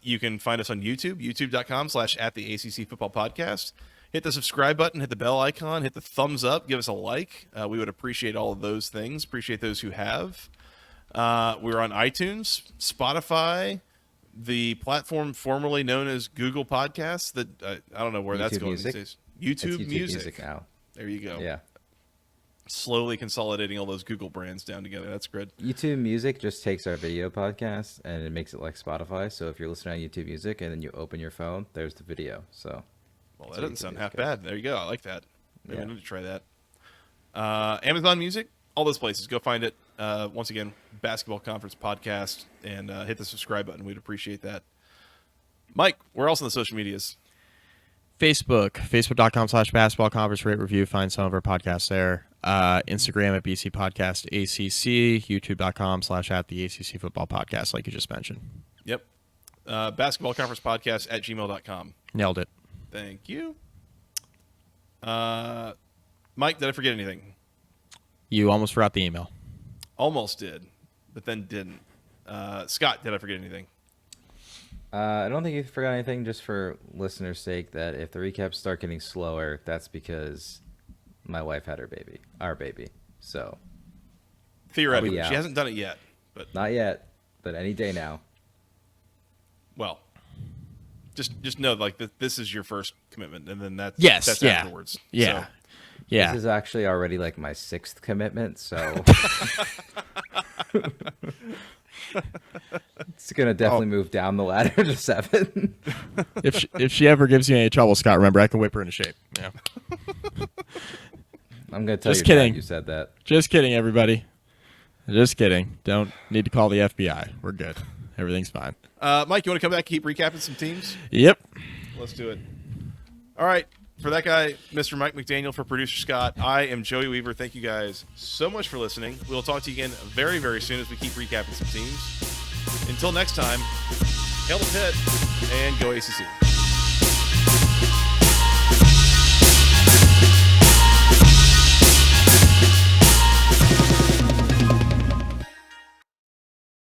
You can find us on YouTube, youtube.com/@the-ACC Football Podcast. Hit the subscribe button, hit the bell icon, hit the thumbs up, give us a like. We would appreciate all of those things. Appreciate those who have. We're on iTunes, Spotify, the platform formerly known as Google Podcasts. That I don't know where that's going Music. these days. It's YouTube Music now. There you go. Yeah. Slowly consolidating all those Google brands down together. That's good. YouTube Music just takes our video podcast and it makes it like Spotify. So if you're listening on YouTube Music and then you open your phone, there's the video. So, Well, that so doesn't YouTube sound Music half goes. bad. There you go. I like that. Maybe I Yeah. need to try that. Amazon Music, all those places. Go find it. Once again, Basketball Conference Podcast, and hit the subscribe button. We'd appreciate that. Mike, where else on the social medias? Facebook.com/basketball conference rate review. Find some of our podcasts there. Instagram at BC Podcast ACC. YouTube.com/@the-ACC Football Podcast, like you just mentioned. Yep. Basketball Conference Podcast at gmail.com. Nailed it. Thank you. Mike, did I forget anything? You almost forgot the email. Almost did, but then didn't. Scott, did I forget anything? I don't think you forgot anything, just for listeners' sake, that if the recaps start getting slower, that's because my wife had our baby. So, Theoretically. Oh, yeah. She hasn't done it yet, but, not yet, but any day now. well, just know, like, this is your first commitment, and then that's Yes, yeah. afterwards. Yeah. So, Yeah. This is actually already like my 6th commitment, so it's gonna definitely move down the ladder to 7. if she ever gives you any trouble, Scott, remember I can whip her into shape. Yeah. I'm gonna tell Just your dad kidding. you said that. Just kidding, everybody. Just kidding. Don't need to call the FBI. We're good. Everything's fine. Mike, you want to come back and keep recapping some teams? Yep. Let's do it. All right. For that guy, Mr. Mike McDaniel, for producer Scott, I am Joey Weaver. Thank you guys so much for listening. We'll talk to you again very, very soon as we keep recapping some teams. Until next time, hail the pit and go ACC.